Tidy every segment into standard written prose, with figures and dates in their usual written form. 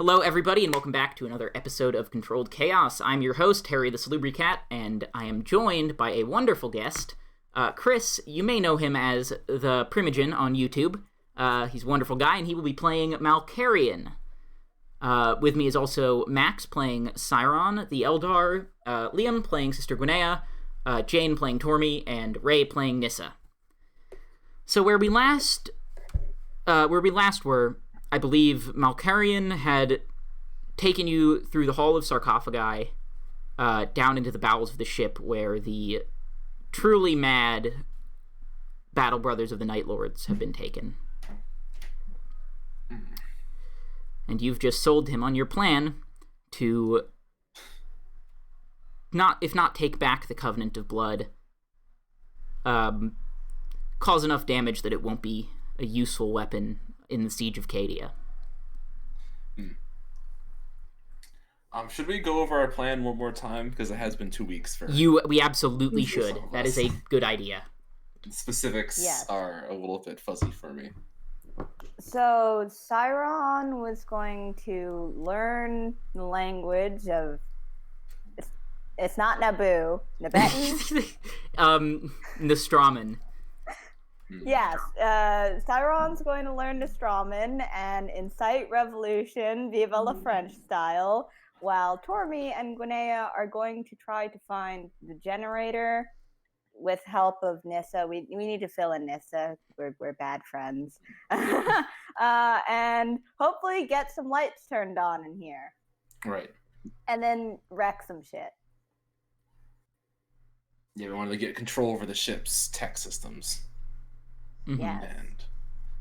Hello, everybody, and welcome back to another episode of Controlled Chaos. I'm your host, Harry the Salubricat, and I am joined by a wonderful guest. Chris, you may know him as the Primogen on YouTube. He's a wonderful guy, and he will be playing Malcharion. With me is also Max playing Siron, the Eldar, Liam playing Sister Gwinnea, Jane playing Tormi, and Ray playing Nissa. So where we last were, I believe Malcharion had taken you through the Hall of Sarcophagi, down into the bowels of the ship where the truly mad Battle Brothers of the Night Lords have been taken. And you've just sold him on your plan to if not take back the Covenant of Blood, cause enough damage that it won't be a useful weapon in the Siege of Cadia. Should we go over our plan one more time? Because it has been 2 weeks for... We absolutely should. That is a good idea. The specifics are a little bit fuzzy for me. So, Siron was going to learn the language of... It's not Naboo. Nabetan? Nostraman. Yes. Siron's going to learn Nostraman and incite revolution, Vive la French style, while Tormi and Gwinnea are going to try to find the generator with help of Nissa. We need to fill in Nissa. We're bad friends. And hopefully get some lights turned on in here. Right. And then wreck some shit. Yeah, we wanted to get control over the ship's tech systems. Mm-hmm. Yes. And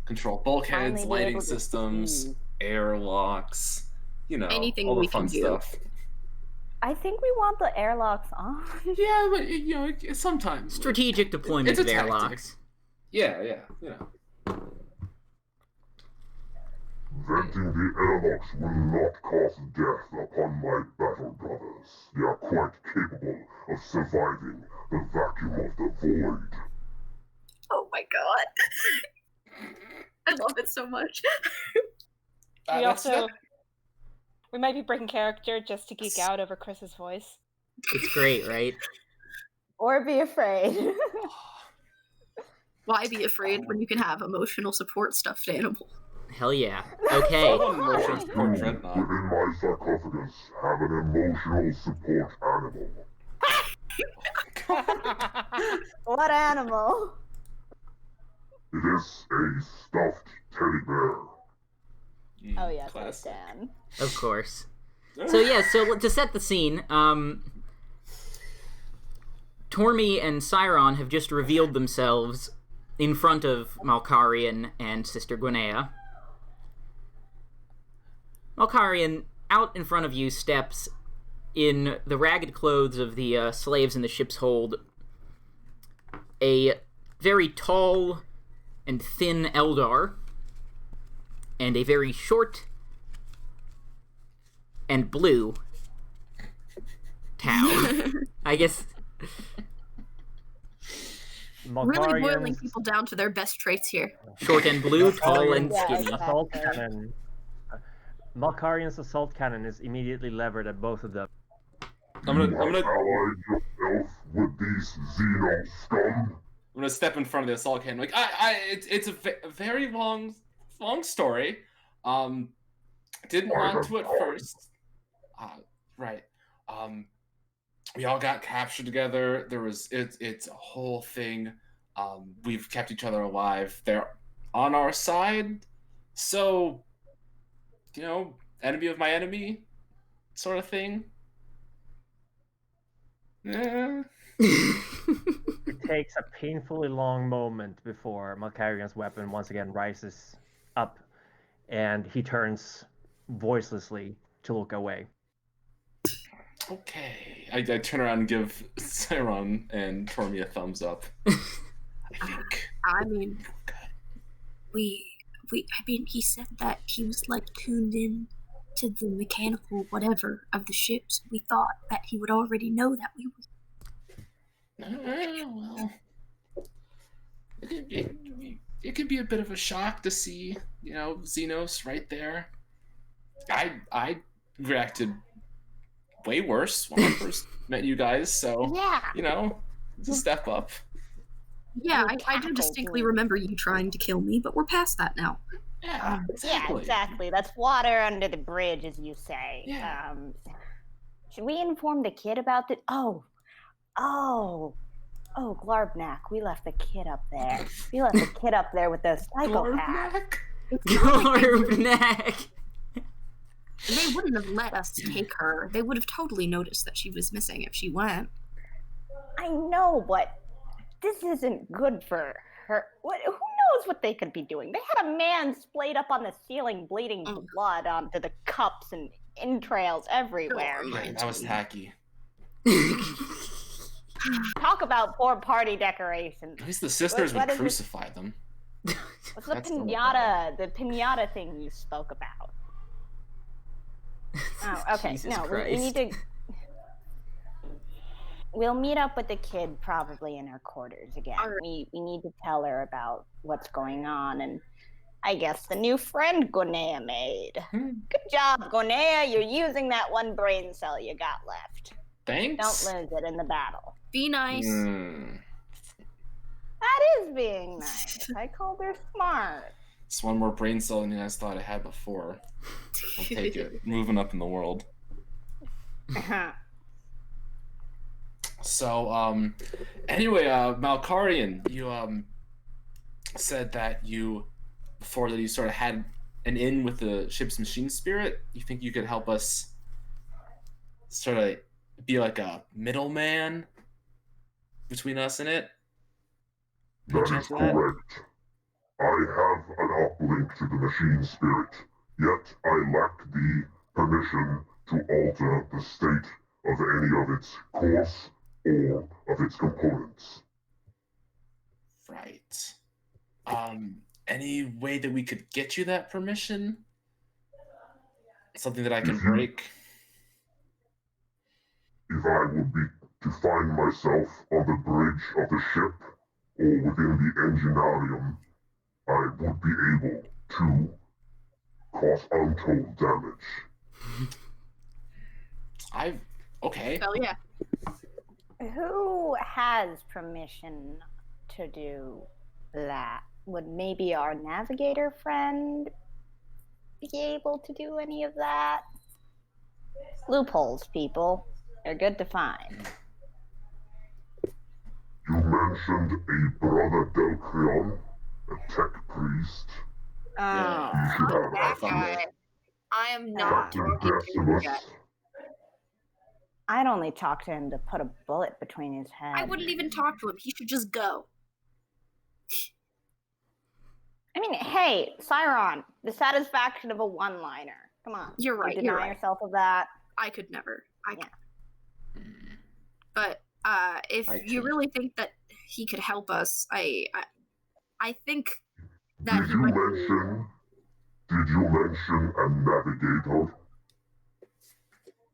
control bulkheads, lighting systems, airlocks, anything all the we fun can do. stuff. I think we want the airlocks on. Yeah, but sometimes Strategic deployment it's of a tactic. airlocks. Yeah. Venting the airlocks will not cause death upon my battle brothers. They are quite capable of surviving the vacuum of the void. Oh my god. I love it so much. We might be breaking character just to geek out over Chris's voice. It's great, right? Or be afraid. Why be afraid when you can have emotional support stuffed animal? Hell yeah. Okay. Emotional support You, dreadnought. within my sarcophagus, have an emotional support animal. What animal? It is a stuffed teddy bear. Oh yes, Classic. Dan. Of course. So to set the scene, Tormi and Siron have just revealed themselves in front of Malcharion and Sister Gwinnea. Malcharion, out in front of you, steps in the ragged clothes of the slaves in the ship's hold, a very tall and thin Eldar, and a very short and blue Tau. I guess... Really boiling people down to their best traits here. Short and blue, tall and skinny. Assault cannon. Malcharion's assault cannon is immediately levered at both of them. I'm You gonna have allied yourself with these Xeno scum. I'm gonna step in front of the assault cannon. Like, it's a very long story. Didn't want to at first. Right. We all got captured together. It's a whole thing. We've kept each other alive. They're on our side. So, enemy of my enemy, sort of thing. Yeah. It takes a painfully long moment before Malcharion's weapon once again rises up, and he turns voicelessly to look away. Okay. I turn around and give Siron and Tormi a thumbs up. I mean, he said that he was tuned in to the mechanical whatever of the ships. We thought that he would already know that we were. Well, it could be a bit of a shock to see, Xenos right there. I reacted way worse when I first met you guys, so Yeah. it's a step up. Yeah, You I do tackled distinctly me. remember you trying to kill me, but we're past that now. Yeah, exactly. Yeah, exactly. That's water under the bridge, as you say. Yeah. Should we inform the kid about it? Oh, Glarbnak, we left the kid up there. We left the kid up there with the psychopath. Glarbnak? It's not like Garbnack. they wouldn't have let us take her. They would have totally noticed that she was missing if she went. I know, but this isn't good for her. Who knows what they could be doing? They had a man splayed up on the ceiling, bleeding blood onto the cups and entrails everywhere. Right, that was tacky. Talk about poor party decorations. At least the sisters What would is crucify them. What's the That's the whole pinata thing you spoke about? Oh, okay. Jesus No, we Christ. need to. We'll meet up with the kid probably in her quarters again. All right. We need to tell her about what's going on and I guess the new friend Gonea made. Good job, Gonea. You're using that one brain cell you got left. Thanks. Don't lose it in the battle. Be nice. That is being nice. I called her smart. It's one more brain cell than you guys thought I had before. I'll take it. Moving up in the world. So, anyway, Malcharion, you said that before that you sort of had an in with the ship's machine spirit. You think you could help us sort of be like a middleman between us and it? That is correct. I have an uplink to the machine spirit, yet I lack the permission to alter the state of any of its course or of its components. Right. Any way that we could get you that permission? Something that I can break? If I would be to find myself on the bridge of the ship or within the enginarium, I would be able to cause untold damage. Okay. Hell yeah. Who has permission to do that? Would maybe our navigator friend be able to do any of that? Loopholes, people. They're good to find. You mentioned a brother Delcrion, a tech priest. Yeah. You should have That access. guy. I am not Captain talking to you Decimus. yet. I'd only talk to him to put a bullet between his head. I wouldn't even talk to him. He should just go. I mean, hey, Cyron, the satisfaction of a one-liner. Come on. You're right, You you're deny right. yourself of that. I could never. Yeah. But if you really think that he could help us, I think that Did he you might. mention a navigator?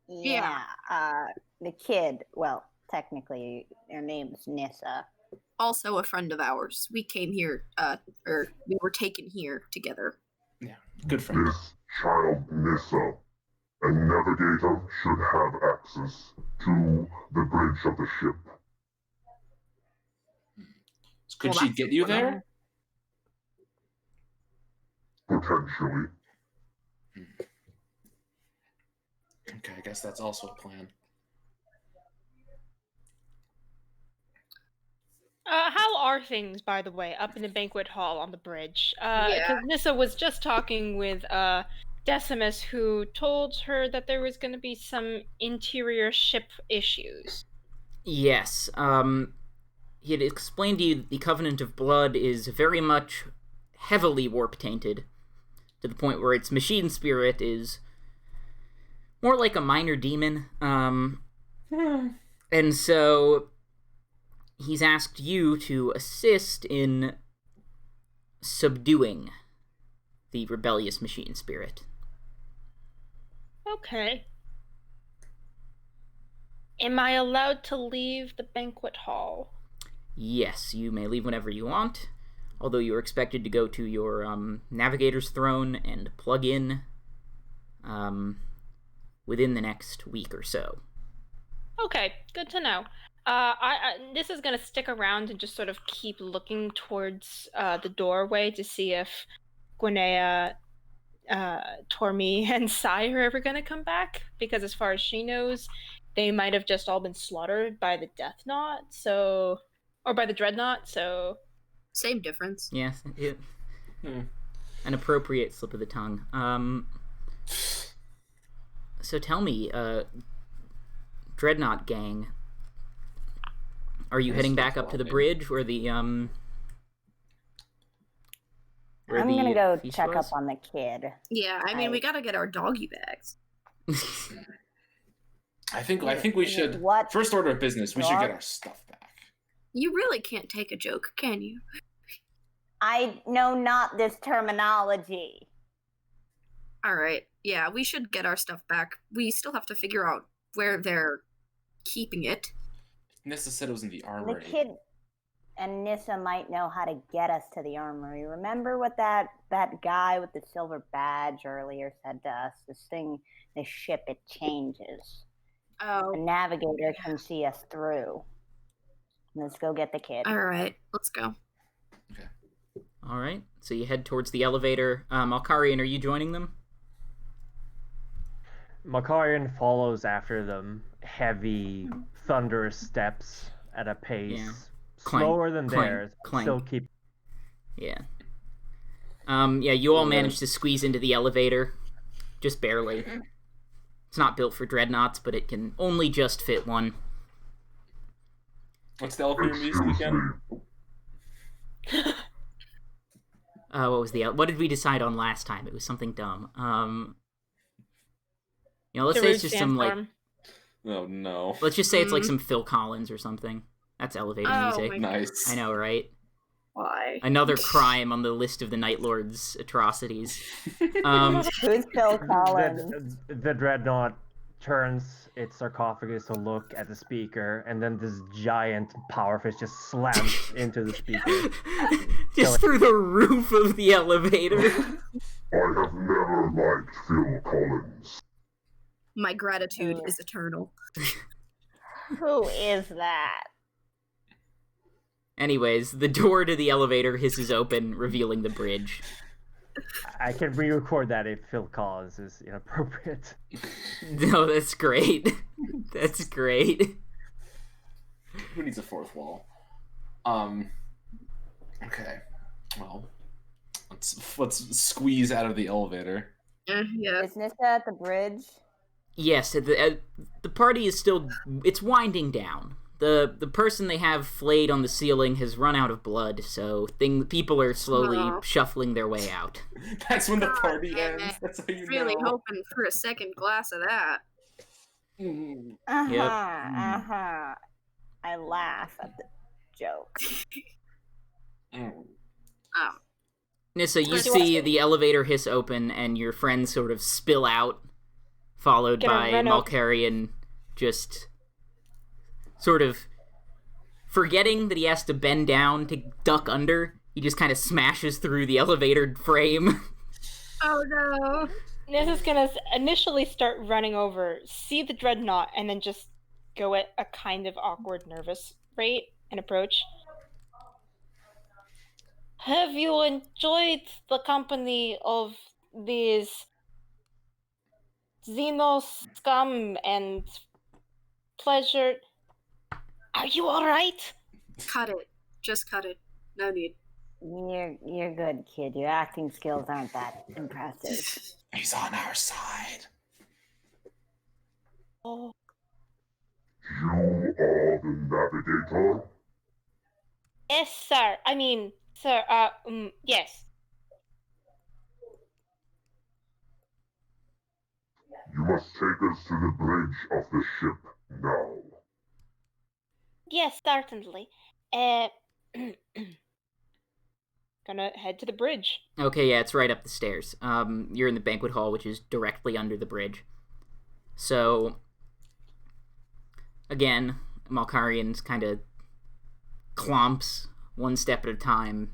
Yeah. The kid, well, technically, her name's Nissa. Also a friend of ours. We came here, or we were taken here together. Yeah. Good friend. This child Nissa, a navigator, should have access to the bridge of the ship. Could Well, she that's get you there? Potentially. Okay, I guess that's also a plan. How are things, by the way, up in the banquet hall on the bridge? Yeah. Because Nissa was just talking with Decimus, who told her that there was going to be some interior ship issues. Yes. He had explained to you that the Covenant of Blood is very much heavily warp-tainted, to the point where its machine spirit is more like a minor demon. And so he's asked you to assist in subduing the rebellious machine spirit. Okay. Am I allowed to leave the banquet hall? Yes, you may leave whenever you want, although you are expected to go to your navigator's throne and plug in within the next week or so. Okay, good to know. This is gonna stick around and just sort of keep looking towards the doorway to see if Gwinnea, Tormi, and Sai are ever gonna come back, because as far as she knows, they might have just all been slaughtered by the Death Knot, or by the Dreadnought, so... Same difference. Yes, an appropriate slip of the tongue. So tell me, Dreadnought gang, are you heading back up to the bridge where the I'm gonna go check up on the kid. Yeah, I mean, we gotta get our doggy bags. I think we should. What? First order of business, we should get our stuff back. You really can't take a joke, can you? I know not this terminology. All right. Yeah, we should get our stuff back. We still have to figure out where they're keeping it. Nissa said it was in the The armory. kid and Nissa might know how to get us to the armory. Remember what that guy with the silver badge earlier said to us? This ship, it changes. Oh. The navigator can see us through. Let's go get the kid. All right, let's go. Okay. All right, so you head towards the elevator. Malcharion, are you joining them? Malcharion follows after them, heavy, thunderous steps at a pace slower than theirs. Still keep. Yeah. You all managed to squeeze into the elevator, just barely. It's not built for dreadnoughts, but it can only just fit one. What's the elevator music again? What did we decide on last time? It was something dumb. Let's The say it's Rouge just some like. Sandstorm. Oh no. Let's just say it's like some Phil Collins or something. That's elevator music. Nice. I know, right? Why? Another crime on the list of the Night Lord's atrocities. Who's Phil Collins? The dreadnought turns its sarcophagus to look at the speaker, and then this giant power fist just slams into the speaker. Just through the roof of the elevator. I have never liked Phil Collins. My gratitude is eternal. Who is that? Anyways, the door to the elevator hisses open, revealing the bridge. I can re-record that if Phil Collins is inappropriate. No, that's great. That's great. Who needs a fourth wall? Okay. Well, let's squeeze out of the elevator. Yeah. Is Nissa at the bridge? Yes, the party is still... It's winding down. The person they have flayed on the ceiling has run out of blood, so people are slowly shuffling their way out. That's when the party ends. That's how you Really know. hoping for a second glass of that. I laugh at the joke. Nissa, you see the elevator hiss open, and your friends sort of spill out, followed by Malcharion just sort of forgetting that he has to bend down to duck under. He just kind of smashes through the elevator frame. Oh no. Nissa's gonna initially start running over, see the dreadnought, and then just go at a kind of awkward, nervous rate and approach. Have you enjoyed the company of these Xeno scum and pleasure? Are you alright? Cut it. Just cut it. No need. You're good, kid. Your acting skills aren't that impressive. He's on our side. Oh. You are the navigator? Yes, sir. I mean, sir, yes. You must take us to the bridge of the ship now. Yes, certainly. Gonna head to the bridge. Okay, yeah, it's right up the stairs. You're in the banquet hall, which is directly under the bridge. So, again, Malcharion's kind of clomps one step at a time,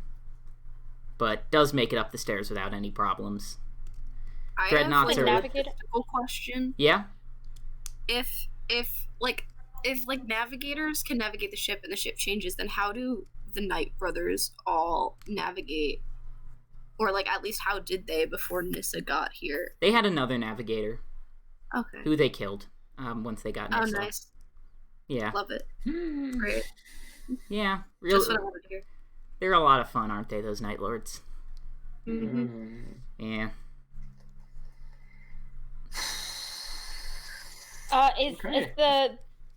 but does make it up the stairs without any problems. Dreadnoughts I are- have like, a logistical question. Yeah? If navigators can navigate the ship and the ship changes, then how do the Knight brothers all navigate? Or like at least how did they before Nissa got here? They had another navigator Okay. who they killed once they got Nissa. Oh, nice. Yeah. Love it. Great. Yeah. Just what I wanted to hear. They're a lot of fun, aren't they, those Night Lords? Mm-hmm. Yeah. Is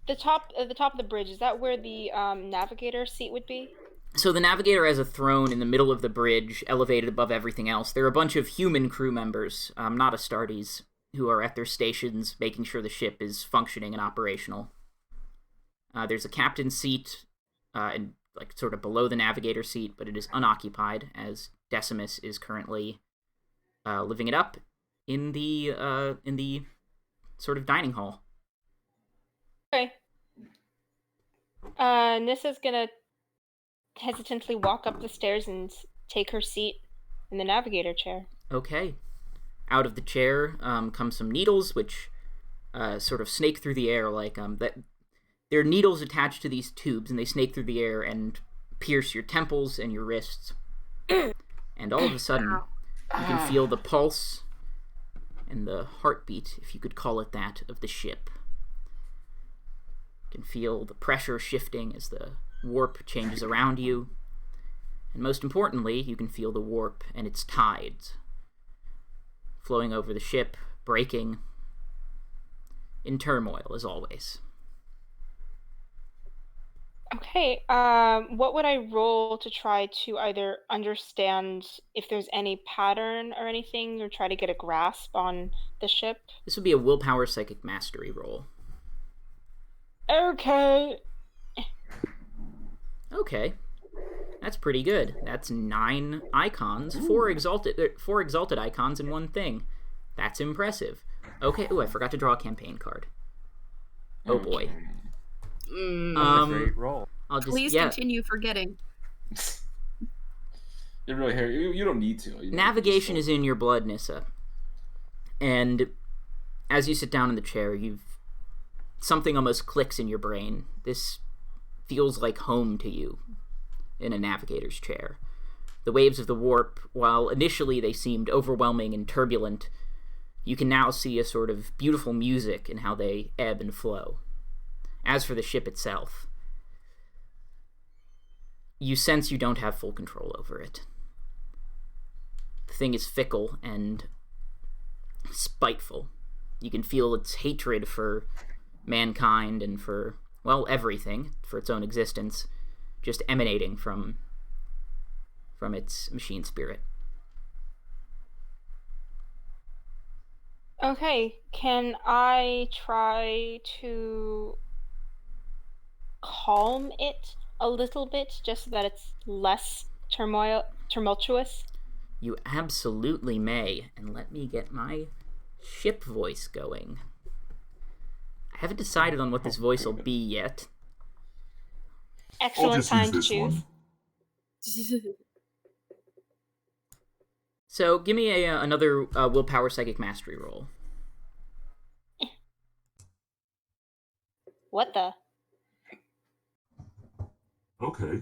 the top of the bridge? Is that where the navigator seat would be? So the navigator has a throne in the middle of the bridge, elevated above everything else. There are a bunch of human crew members, not Astartes, who are at their stations, making sure the ship is functioning and operational. There's a captain's seat, and like sort of below the navigator seat, but it is unoccupied, as Decimus is currently living it up in the sort of dining hall. Okay. Nissa's gonna hesitantly walk up the stairs and take her seat in the navigator chair. Okay. Out of the chair come some needles, which sort of snake through the air like that. There are needles attached to these tubes, and they snake through the air and pierce your temples and your wrists. And all of a sudden, you can feel the pulse and the heartbeat, if you could call it that, of the ship. You can feel the pressure shifting as the warp changes around you. And most importantly, you can feel the warp and its tides flowing over the ship, breaking, in turmoil as always. Okay, what would I roll to try to either understand if there's any pattern or anything, or try to get a grasp on the ship? This would be a willpower psychic mastery roll. Okay. Okay. That's pretty good. That's 9 icons, 4 exalted icons in one thing. That's impressive. Okay, I forgot to draw a campaign card. Oh boy. That's a great roll. I'll just Please continue forgetting. You're really here. You don't need to. Navigation is in your blood, Nissa. And as you sit down in the chair, something almost clicks in your brain. This feels like home to you in a navigator's chair. The waves of the warp, while initially they seemed overwhelming and turbulent, you can now see a sort of beautiful music in how they ebb and flow. As for the ship itself, you sense you don't have full control over it. The thing is fickle and spiteful. You can feel its hatred for mankind and for, well, everything, for its own existence, just emanating from its machine spirit. Okay, can I try to calm it a little bit, just so that it's less tumultuous? You absolutely may, and let me get my ship voice going. I haven't decided on what this voice will be yet. Excellent time to choose. So give me another willpower psychic mastery roll. What the? Okay,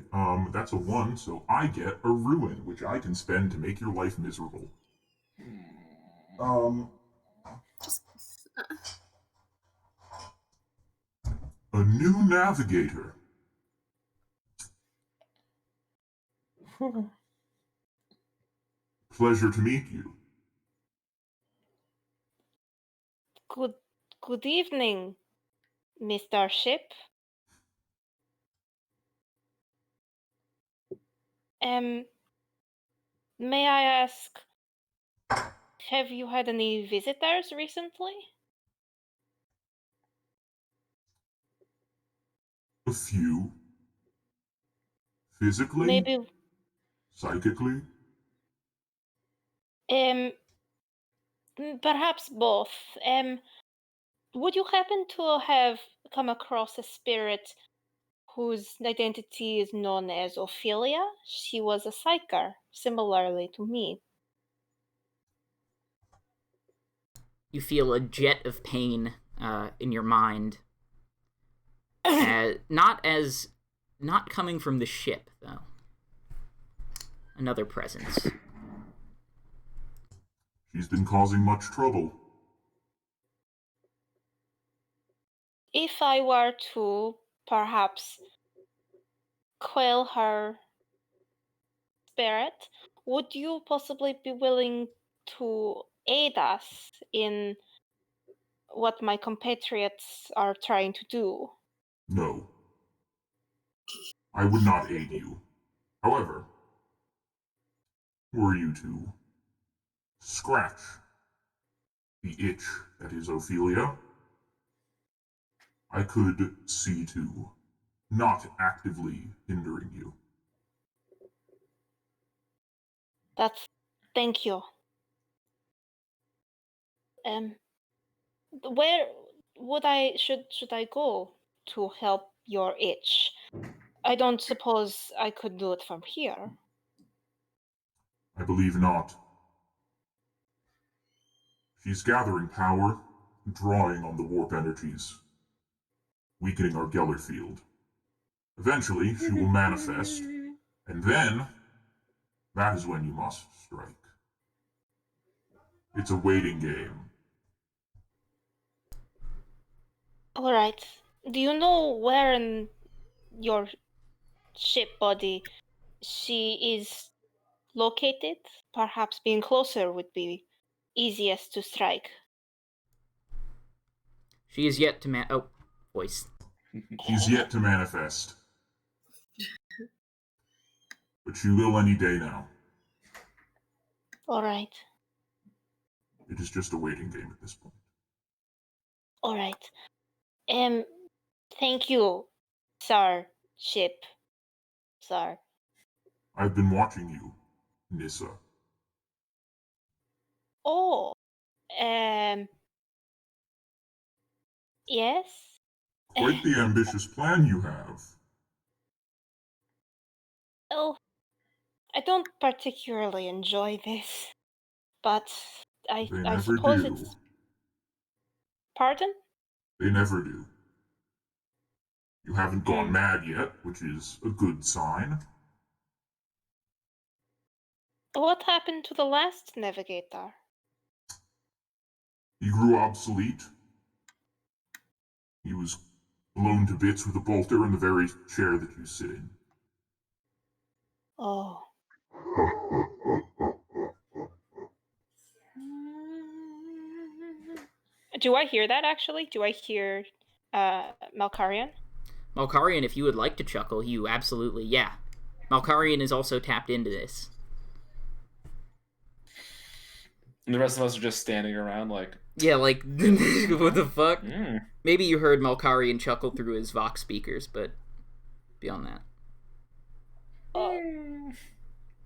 that's a 1, so I get a ruin, which I can spend to make your life miserable. A new navigator. Pleasure to meet you. Good evening, Mr. Ship. May I ask, have you had any visitors recently? A few. Physically? Maybe, Psychically? perhaps both. Would you happen to have come across a spirit whose identity is known as Ophelia? She was a psyker, similarly to me. you feel a jet of pain in your mind. Not coming from the ship, though. Another presence. She's been causing much trouble. If I were to perhaps quell her spirit, would you possibly be willing to aid us in what my compatriots are trying to do? No. I would not aid you. However, were you to scratch the itch that is Ophelia, I could see to not actively hindering you. Thank you. Where should I go to help your itch? I don't suppose I could do it from here. I believe not. She's gathering power, drawing on the warp energies, weakening our Geller field. Eventually, she will manifest, and then, that is when you must strike. It's a waiting game. All right. Do you know where in your ship body she is located? Perhaps being closer would be easiest to strike. She is yet to voice. She's yet to manifest. But she will any day now. All right. It is just a waiting game at this point. All right. Thank you, Sir Ship. Sir. I've been watching you, Nissa. Oh. Yes? Quite the ambitious plan you have. Oh, I don't particularly enjoy this, but I never suppose do. it's... Pardon? They never do. You haven't gone mad yet, which is a good sign. What happened to the last navigator? He grew obsolete. He was blown to bits with a bolter in the very chair that you sit in. Oh. Do I hear that, actually? Do I hear Malcharion? Malcharion, if you would like to chuckle, you absolutely, yeah. Malcharion is also tapped into this. And the rest of us are just standing around like... Yeah, like, what the fuck? Mm. Maybe you heard Malcharion chuckle through his Vox speakers, but beyond that.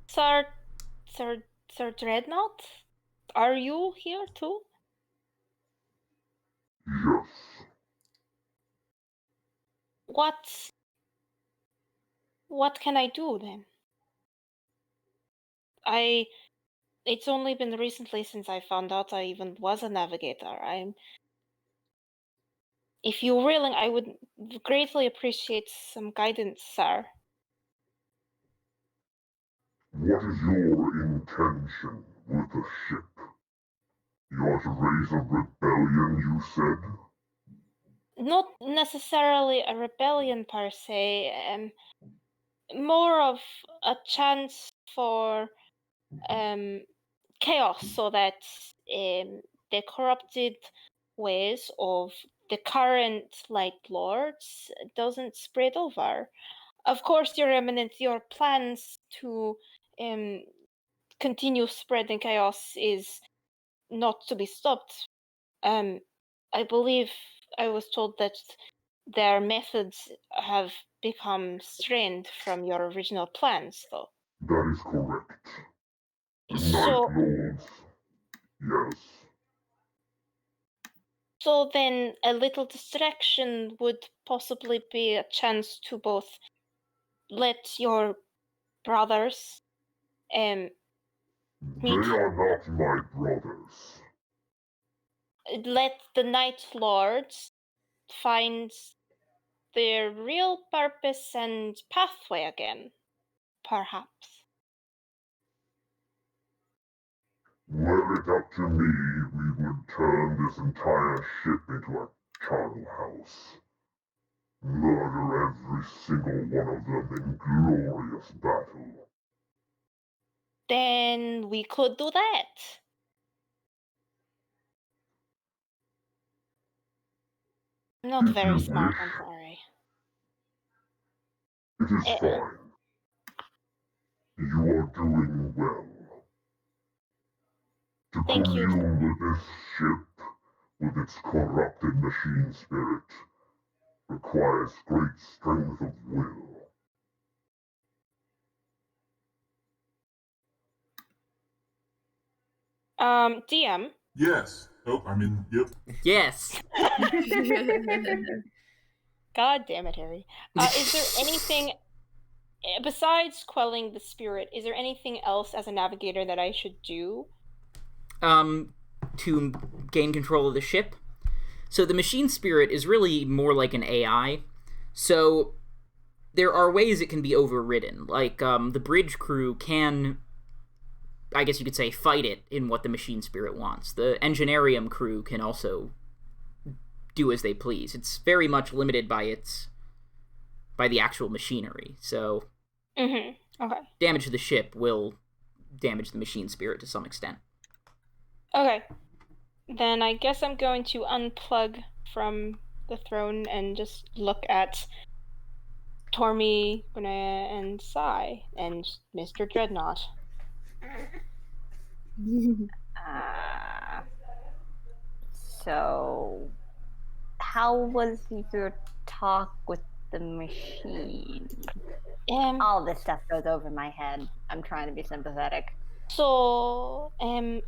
Sir Dreadnought? Are you here too? Yes. What can I do then? It's only been recently since I found out I even was a navigator. If you're willing, I would greatly appreciate some guidance, sir. What is your intention with the ship? You are to raise a rebellion, you said? Not necessarily a rebellion per se, more of a chance for chaos, so that the corrupted ways of the current Light Lords doesn't spread over. Of course, Your Eminence, your plans to continue spreading chaos is not to be stopped. I believe I was told that their methods have become strained from your original plans, though. That is correct. The So, Night Lords. Yes. So then a little distraction would possibly be a chance to both let your brothers They are not my brothers. let the Night Lords find their real purpose and pathway again, perhaps. Were it up to me, we would turn this entire ship into a charnel house. Murder every single one of them in glorious battle. Then we could do that. I'm not If very you smart, wish. I'm sorry. It is fine. You are doing well. To Thank you. commune with this ship, with its corrupted machine spirit, requires great strength of will. DM. Yes. Oh, I mean, yep. Yes. God damn it, Harry. Is there anything besides quelling the spirit? Is there anything else as a navigator that I should do? To gain control of the ship. So the machine spirit is really more like an AI. So there are ways it can be overridden. Like, the bridge crew can, I guess you could say, fight it in what the machine spirit wants. The engineerium crew can also do as they please. It's very much limited by the actual machinery. So Okay. damage to the ship will damage the machine spirit to some extent. Okay. Then I guess I'm going to unplug from the throne and just look at Tormi, Gunea, and Sai, and Mr. Dreadnought. So, how was your talk with the machine? All this stuff goes over my head. I'm trying to be sympathetic. So, I'm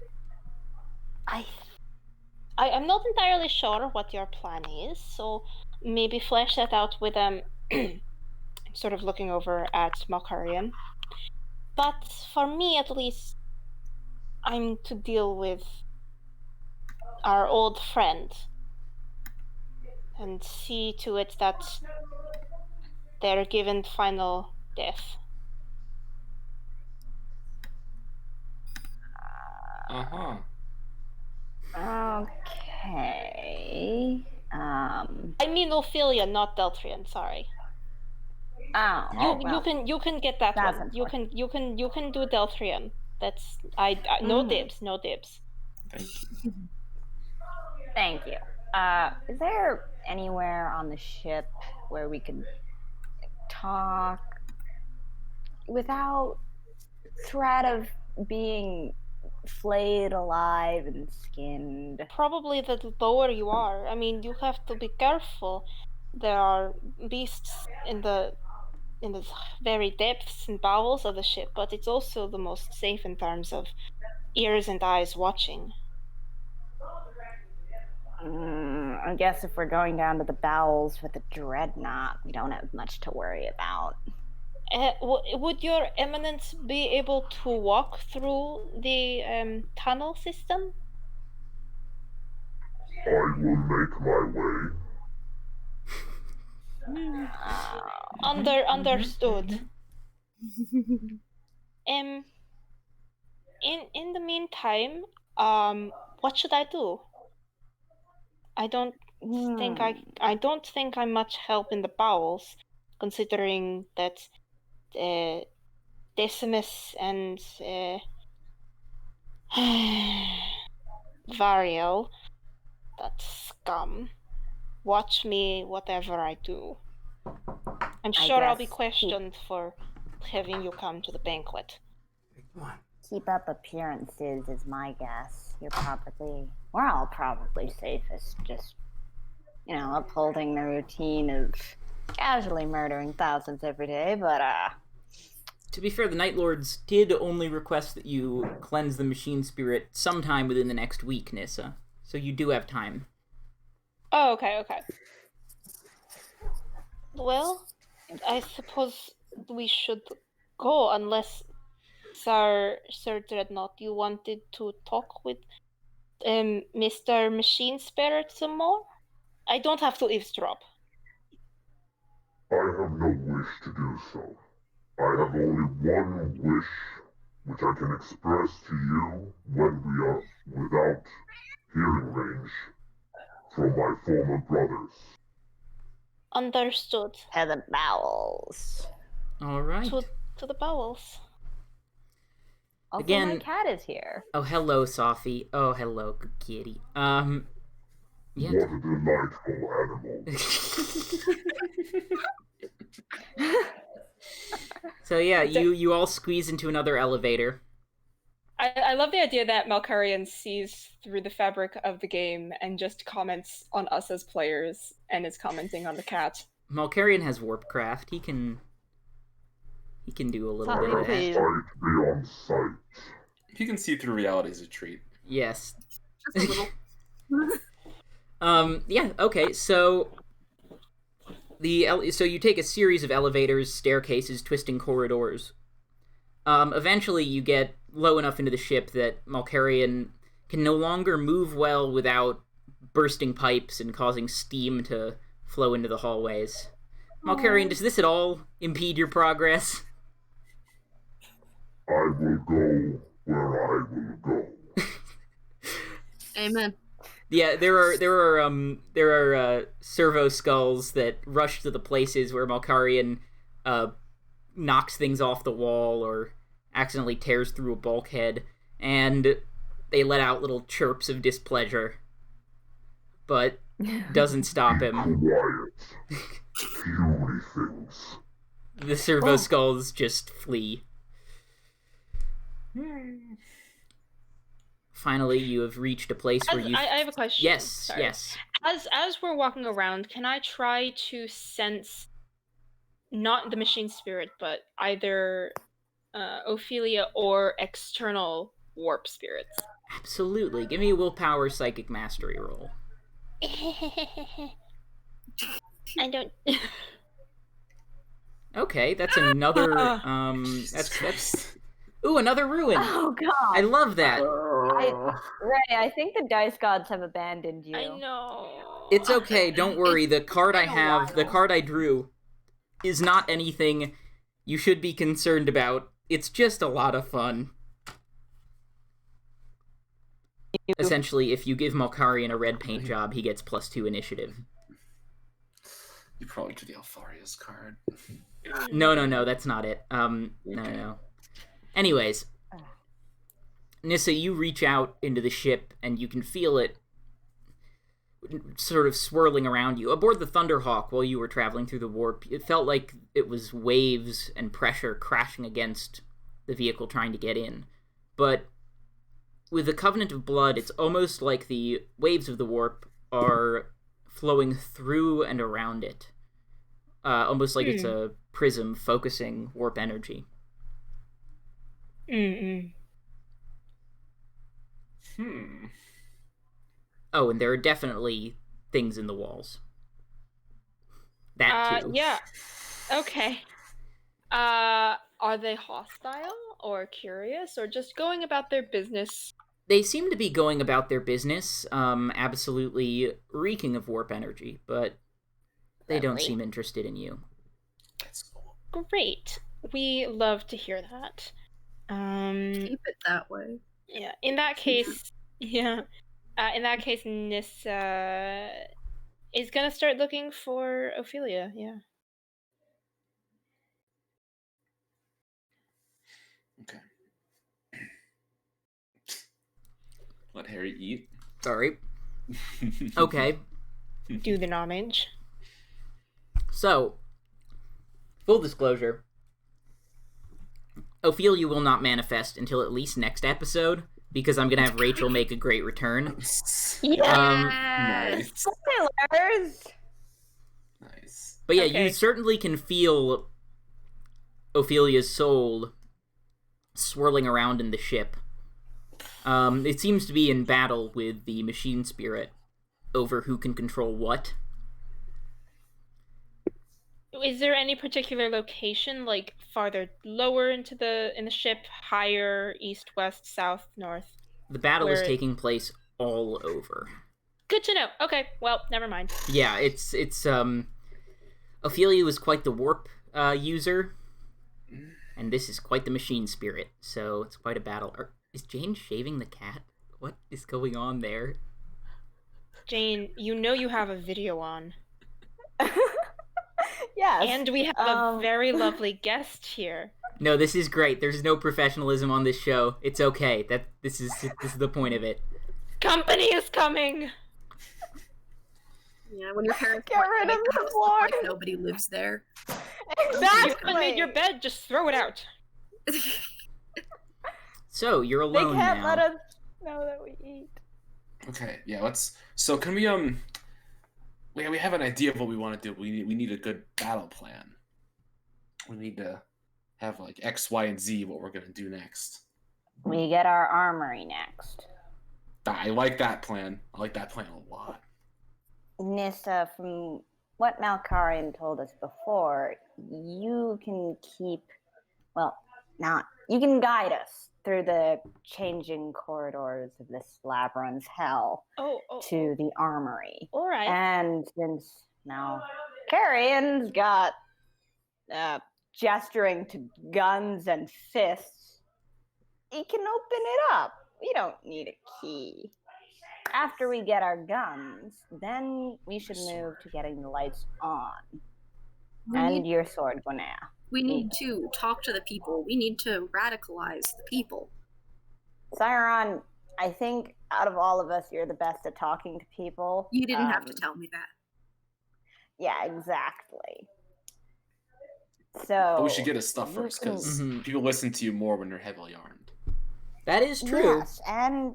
not entirely sure what your plan is, so maybe flesh that out with sort of looking over at malcharion. But for me, at least, I'm to deal with our old friend and see to it that they're given final death. Uh-huh. Okay. I mean Ophelia, not Deltrian. Sorry. Oh, You can get that that's one. You can do Deltrian. That's no dibs. Thank you. Thank you. Is there anywhere on the ship where we could talk without threat of being flayed alive and skinned? Probably the lower you are. I mean, you have to be careful. There are beasts in the very depths and bowels of the ship, but it's also the most safe in terms of ears and eyes watching. I guess if we're going down to the bowels with the dreadnought, we don't have much to worry about. Would your eminence be able to walk through the tunnel system? I will make my way. Understood. In the meantime, what should I do? I don't think I'm much help in the bowels, considering that Decimus and Variel, that scum, watch me whatever I do. I'm sure I'll be questioned for having you come to the banquet. Keep up appearances is my guess. We're all probably safest, just, upholding the routine of casually murdering thousands every day, but, To be fair, the Night Lords did only request that you cleanse the machine spirit sometime within the next week, Nissa. So you do have time. Oh, okay. Well, I suppose we should go, unless Sir Dreadnought, you wanted to talk with Mr. Machine Spirit some more? I don't have to eavesdrop. I have no wish to do so. I have only one wish, which I can express to you when we are without hearing range from my former brothers. Understood. To the bowels. All right. To the bowels. Also, Again- my cat is here. Oh, hello, Sophie. Oh, hello, good kitty. Yeah. What a delightful animal. So yeah, you all squeeze into another elevator. I love the idea that Malcharion sees through the fabric of the game and just comments on us as players and is commenting on the cat. Malcharion has warpcraft. He can do a little bit of that. Please. Sight beyond sight. He can see through reality as a treat. Yes. Just a little. Yeah, okay, so so you take a series of elevators, staircases, twisting corridors. Eventually you get low enough into the ship that Malcharion can no longer move well without bursting pipes and causing steam to flow into the hallways. Malcharion, does this at all impede your progress? I will go where I will go. Amen. Yeah, there are servo skulls that rush to the places where Malcharion knocks things off the wall or accidentally tears through a bulkhead, and they let out little chirps of displeasure, but doesn't stop him. Quiet. Puny things. The servo skulls just flee. Finally, you have reached a place where you... I have a question. Yes, Sorry. yes. As we're walking around, can I try to sense not the machine spirit, but either Ophelia or external warp spirits? Absolutely. Give me a willpower psychic mastery roll. I don't. Okay, that's another. That's. Ooh, another ruin. Oh god. I love that. Ray, I think the dice gods have abandoned you. I know. It's okay. Don't worry. The card I been a have, the while. card I drew, is not anything you should be concerned about. It's just a lot of fun. Essentially, if you give Malcharion a red paint job, he gets +2 initiative. You probably drew the Alfaria's card. No, that's not it. No. Anyways, Nissa, you reach out into the ship, and you can feel it sort of swirling around you. Aboard the Thunderhawk, while you were traveling through the warp, it felt like it was waves and pressure crashing against the vehicle trying to get in. But with the Covenant of Blood, it's almost like the waves of the warp are flowing through and around it. Almost like it's a prism focusing warp energy. Oh, and there are definitely things in the walls. That too. Yeah. Okay. Are they hostile or curious or just going about their business? They seem to be going about their business, absolutely reeking of warp energy, but they don't Lovely. seem interested in you. That's cool. Great. We love to hear that. Keep it that way. Yeah. In that case, yeah. In that case, Nissa is gonna start looking for Ophelia. Yeah. Okay. Let Harry eat. Sorry. Okay, Do the homage. so, full disclosure, Ophelia will not manifest until at least next episode, because I'm gonna have Rachel make a great return. Nice. Spoilers! Nice. But yeah, Okay. you certainly can feel Ophelia's soul swirling around in the ship. It seems to be in battle with the machine spirit over who can control what. Is there any particular location, like farther lower into the ship, higher, east, west, south, north? The battle is Where- taking place all over. Good to know. Okay, well, never mind. Yeah, it's Ophelia was quite the warp user, and this is quite the machine spirit, so it's quite a battle. Is Jane shaving the cat? What is going on there? Jane, you know you have a video on. Yes. And we have a very lovely guest here. No, this is great. There's no professionalism on this show. It's okay. This is the point of it. Company is coming! Yeah, when your parents Get rid of the floor. like nobody lives there. Exactly. You haven't made your bed, just throw it out. So, you're alone They can't now. let us know that we eat. Okay, yeah, let's... So can we, we have an idea of what we want to do. We need a good battle plan. We need to have, like, X, Y, and Z what we're going to do next. We get our armory next. I like that plan. I like that plan a lot. Nissa, from what Malcharion told us before, you can you can guide us through the changing corridors of this labyrinth hell to the armory. All right. And since Malcharion's got gesturing to guns and fists, he can open it up. We don't need a key. After we get our guns, then we should move to getting the lights on. Your sword, Gwenea. We need to talk to the people. We need to radicalize the people. Siron, I think out of all of us, you're the best at talking to people. You didn't have to tell me that. Yeah, exactly. So But we should get his stuff first, because people listen to you more when you're heavily armed. That is true. Yes, and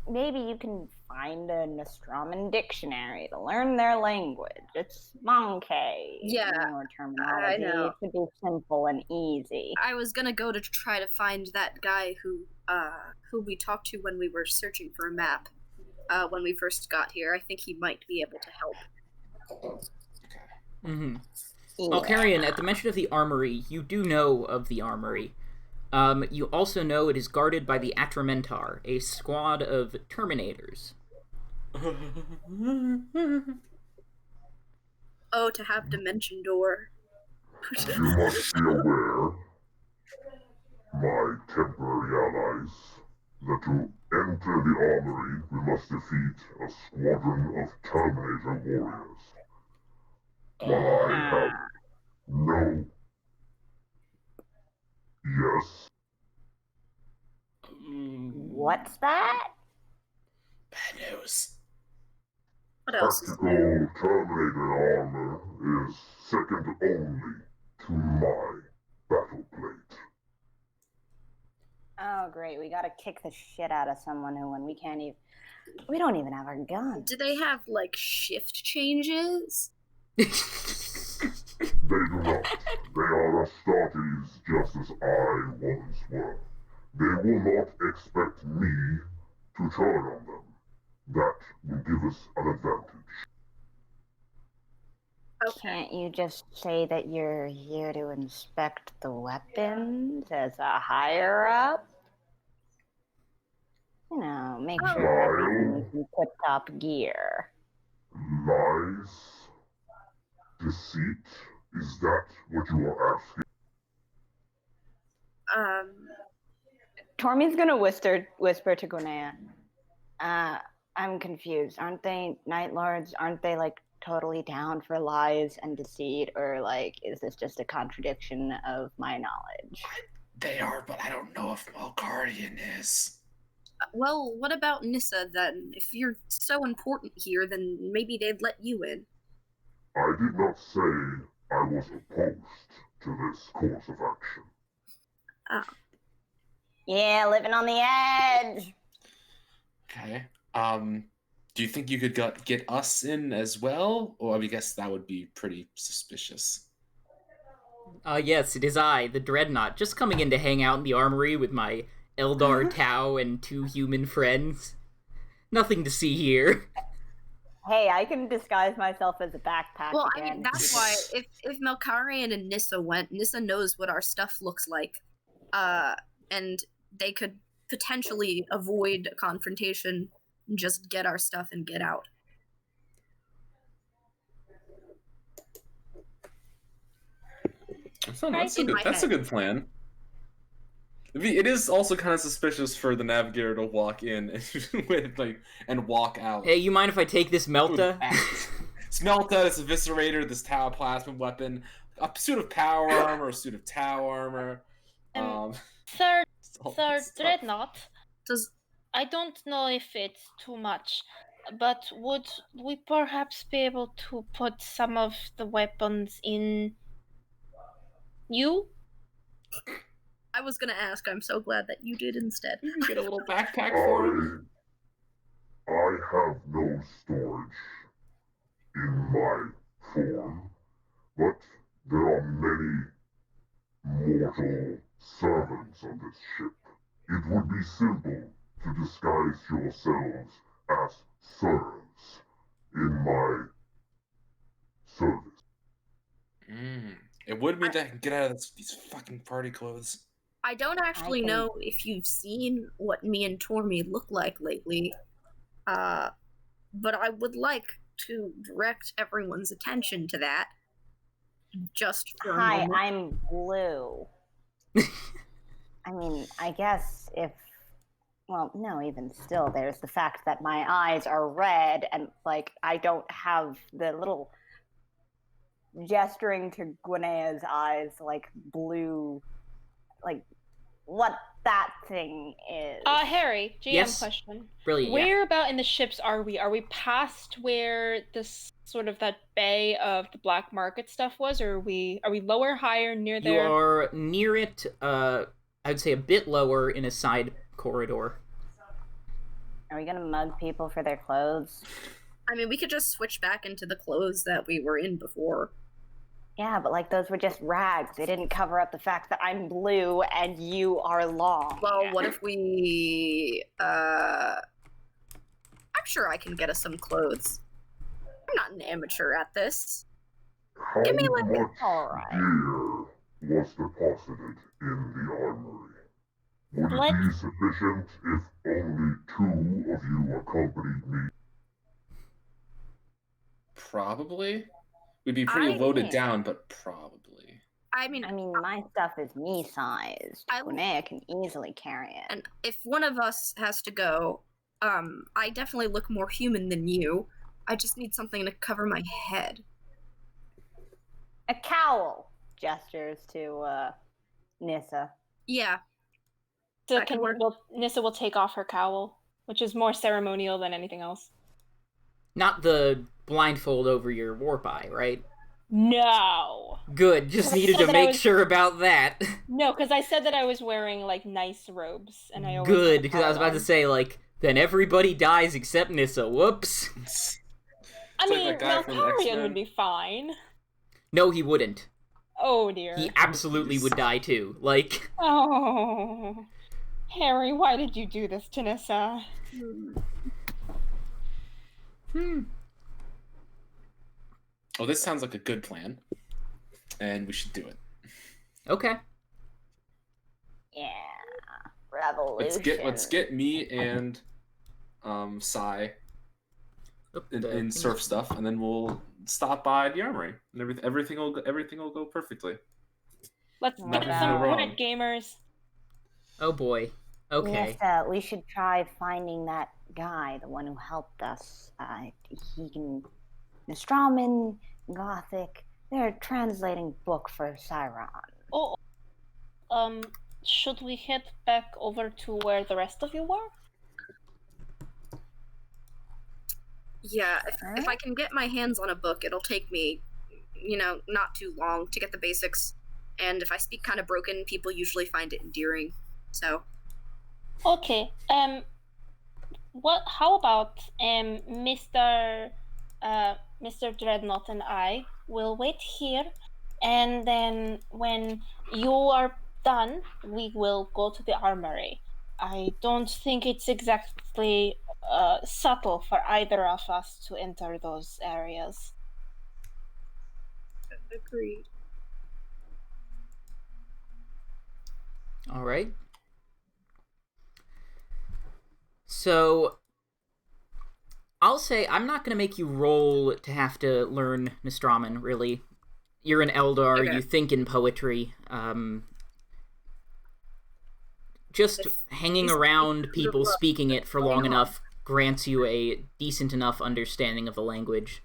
maybe you can find a Nostroman dictionary to learn their language. It's Monkey. Yeah, Your terminology. I know. It should be simple and easy. I was gonna go to try to find that guy who we talked to when we were searching for a map. When we first got here, I think he might be able to help. Mm-hmm. Yeah. Malcharion, at the mention of the armory, you do know of the armory. You also know it is guarded by the Atramentar, a squad of Terminators. Oh, to have Dimension Door. You must be aware, my temporary allies, that to enter the armory, we must defeat a squadron of Terminator warriors. While I have no... Yes? What's that? Bad news. What else? Tactical Terminator armor is second only to my battle plate. Oh, great. We gotta kick the shit out of someone when we can't even... We don't even have our guns. Do they have, like, shift changes? They do not. They are Astartes just as I once were. They will not expect me to turn on them. That will give us an advantage. Okay. Can't you just say that you're here to inspect the weapons as a higher-up? You know, make sure everything is in tip-top gear. Lies? Deceit? Is that what you are asking? Tormy's gonna whisper to Gwenea. I'm confused. Aren't they Night Lords? Aren't they, like, totally down for lies and deceit? Or, like, is this just a contradiction of my knowledge? They are, but I don't know if Malcharion is. Well, what about Nissa, then? If you're so important here, then maybe they'd let you in. I did not say I was opposed to this course of action. Oh. Yeah, living on the edge! Okay. Do you think you could get us in as well? Or I guess that would be pretty suspicious. Yes, it is I, the Dreadnought, just coming in to hang out in the armory with my Eldar Tau and 2 human friends. Nothing to see here. Hey, I can disguise myself as a backpack Well, again. I mean, that's why if Malcharion and Nissa went, Nissa knows what our stuff looks like. And they could potentially avoid a confrontation just get our stuff and get out. That's a good plan. It is also kind of suspicious for the navigator to walk in and walk out. Hey, you mind if I take this Melta? Smelta, this eviscerator, this Tau plasma weapon, a suit of power armor, a suit of Tau armor. Third Dreadnought. I don't know if it's too much, but would we perhaps be able to put some of the weapons in you? I was gonna ask. I'm so glad that you did instead. You can get a little backpack for him. I have no storage in my form, but there are many mortal servants on this ship. It would be simple to disguise yourselves as serfs in my service. It would mean that I can get out of these fucking party clothes. I don't actually know if you've seen what me and Tormy look like lately, but I would like to direct everyone's attention to that. Just for a moment. I'm blue. I mean, I guess well, no, even still, there's the fact that my eyes are red and, like, I don't have the little gesturing to Gwinea's eyes, like, blue, like, what that thing is. Harry, GM Yes. question. Brilliant. Where about in the ships are we? Are we past where this sort of that bay of the black market stuff was, or are we lower, higher, near there? You are near it. I'd say a bit lower in a side corridor. Are we gonna mug people for their clothes? I mean, we could just switch back into the clothes that we were in before. Yeah, but, like, those were just rags. They didn't cover up the fact that I'm blue and you are long. Well, what if we, I'm sure I can get us some clothes. I'm not an amateur at this. How Give me, like, much alright. gear was deposited in the armory? Would it be sufficient if only 2 of you accompanied me? Probably. We'd be pretty loaded down, but probably. I mean, my stuff is me-sized. Gwinnea can easily carry it. And if one of us has to go, I definitely look more human than you. I just need something to cover my head. A cowl, gestures to Nissa. Yeah. So Nissa will take off her cowl, which is more ceremonial than anything else. Not the blindfold over your warp eye, right? No. Good, just needed to make sure about that. No, because I said that I was wearing, like, nice robes, and I always Good, because I was about to say, like, then everybody dies except Nissa. Whoops. I mean, malcharion would be fine. No, he wouldn't. Oh, dear. He absolutely would die, too. Like... Oh... Harry, why did you do this to Nissa? Oh, this sounds like a good plan. And we should do it. Okay. Yeah. Revolution. Let's get me and Sai in surf stuff, and then we'll stop by the armory, and everything will go perfectly. Let's get some red gamers. Oh boy. Okay. Yes, we should try finding that guy, the one who helped us. He can... Nostroman, Gothic, they're translating book for Siron. Oh, should we head back over to where the rest of you were? Yeah, if I can get my hands on a book, it'll take me, not too long to get the basics. And if I speak kind of broken, people usually find it endearing. So. Okay. How about Mr. Dreadnought and I will wait here, and then when you are done, we will go to the armory. I don't think it's exactly subtle for either of us to enter those areas. Agreed. All right. So, I'll say I'm not going to make you roll to have to learn Nostroman, really. You're an Eldar, Okay. you think in poetry. Just hanging around people speaking it for long enough grants you a decent enough understanding of the language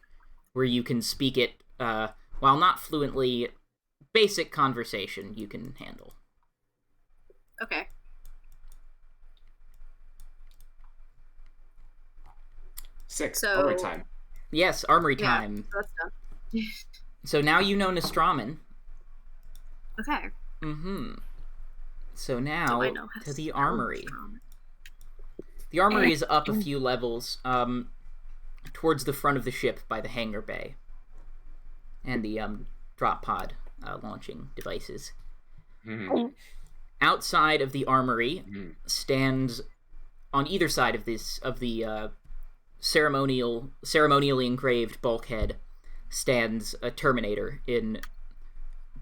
where you can speak it, while not fluently, basic conversation you can handle. Okay. Six. So- Armory time. Yes, armory Yeah, time. that's done. So now you know Nostroman. Okay. Mm-hmm. So now, I know how to the spell armory. Nostroman. The armory is up a few levels, towards the front of the ship by the hangar bay. And the, drop pod, launching devices. Mhm. Outside of the armory Mhm. stands, on either side of the ceremonially engraved bulkhead, stands a Terminator in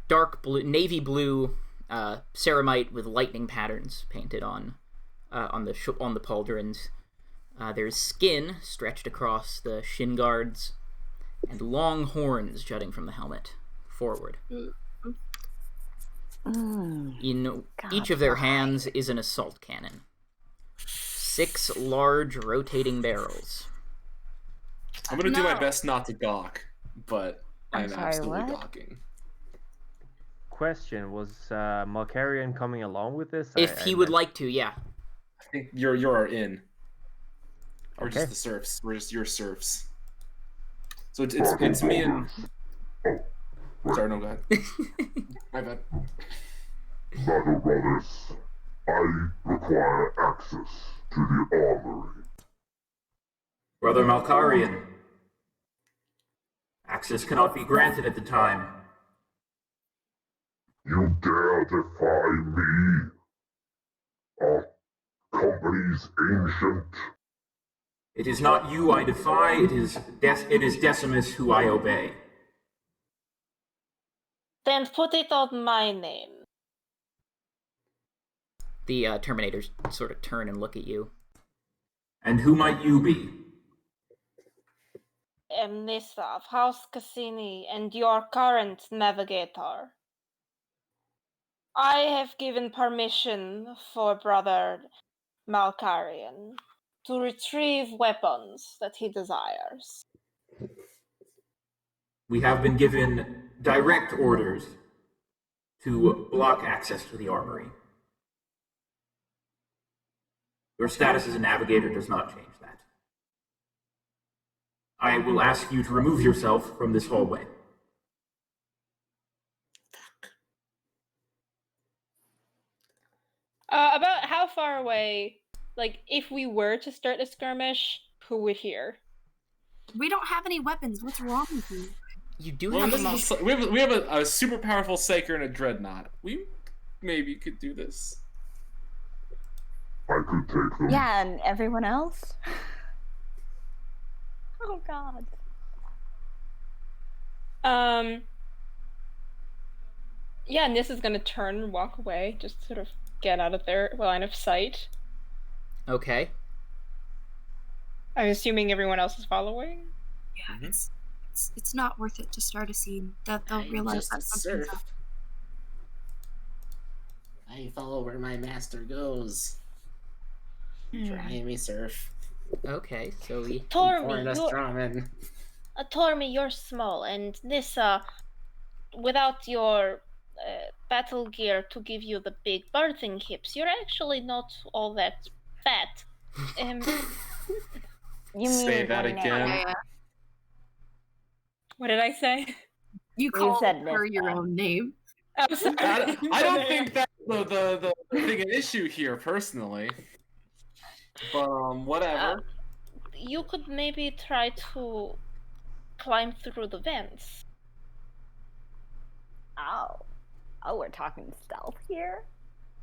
dark blue, navy blue, ceramite with lightning patterns painted on the pauldrons. There's skin stretched across the shin guards, and long horns jutting from the helmet forward. In each of their hands is an assault cannon. 6 large rotating barrels. I'm gonna do my No. best not to gawk, but I'm sorry, absolutely what? gawking. Question: was Malcharion coming along with this? If he would like to, yeah. I think you're in. We're Okay. just the serfs. We're just your serfs. So it's me and. Sorry, no, go ahead. My bad. Battle Brothers, I require access to the armory. Brother Malcharion, access cannot be granted at the time. You dare defy me? Our company's ancient. It is not you I defy, it is Decimus who I obey. Then put it on my name. The Terminators sort of turn and look at you. And who might you be? Nissa of House Cassini and your current navigator. I have given permission for Brother Malcharion to retrieve weapons that he desires. We have been given direct orders to block access to the armory. Your status as a navigator does not change that. I will ask you to remove yourself from this hallway. About how far away, like, if we were to start a skirmish, who would hear? We don't have any weapons. What's wrong with you? You do Well, have a this is we have a super powerful Psyker and a Dreadnought. We maybe could do this. I could take them. Yeah, and everyone else? Oh god. Yeah, Nissa's gonna turn and walk away, just sort of get out of their line of sight. Okay. I'm assuming everyone else is following. Yeah, it's not worth it to start a scene. They'll I'm realize just a that something's serf. up. I follow where my master goes. Try me, serf. Okay, so we... Tormi, you're small, and Nissa, without your battle gear to give you the big birthing hips, you're actually not all that fat. You Say mean that Renee. again. Yeah. What did I say? You called said her Nissa. your own name. I'm sorry. I don't think that's the big an issue here, personally. But whatever. You could maybe try to climb through the vents. Oh, we're talking stealth here?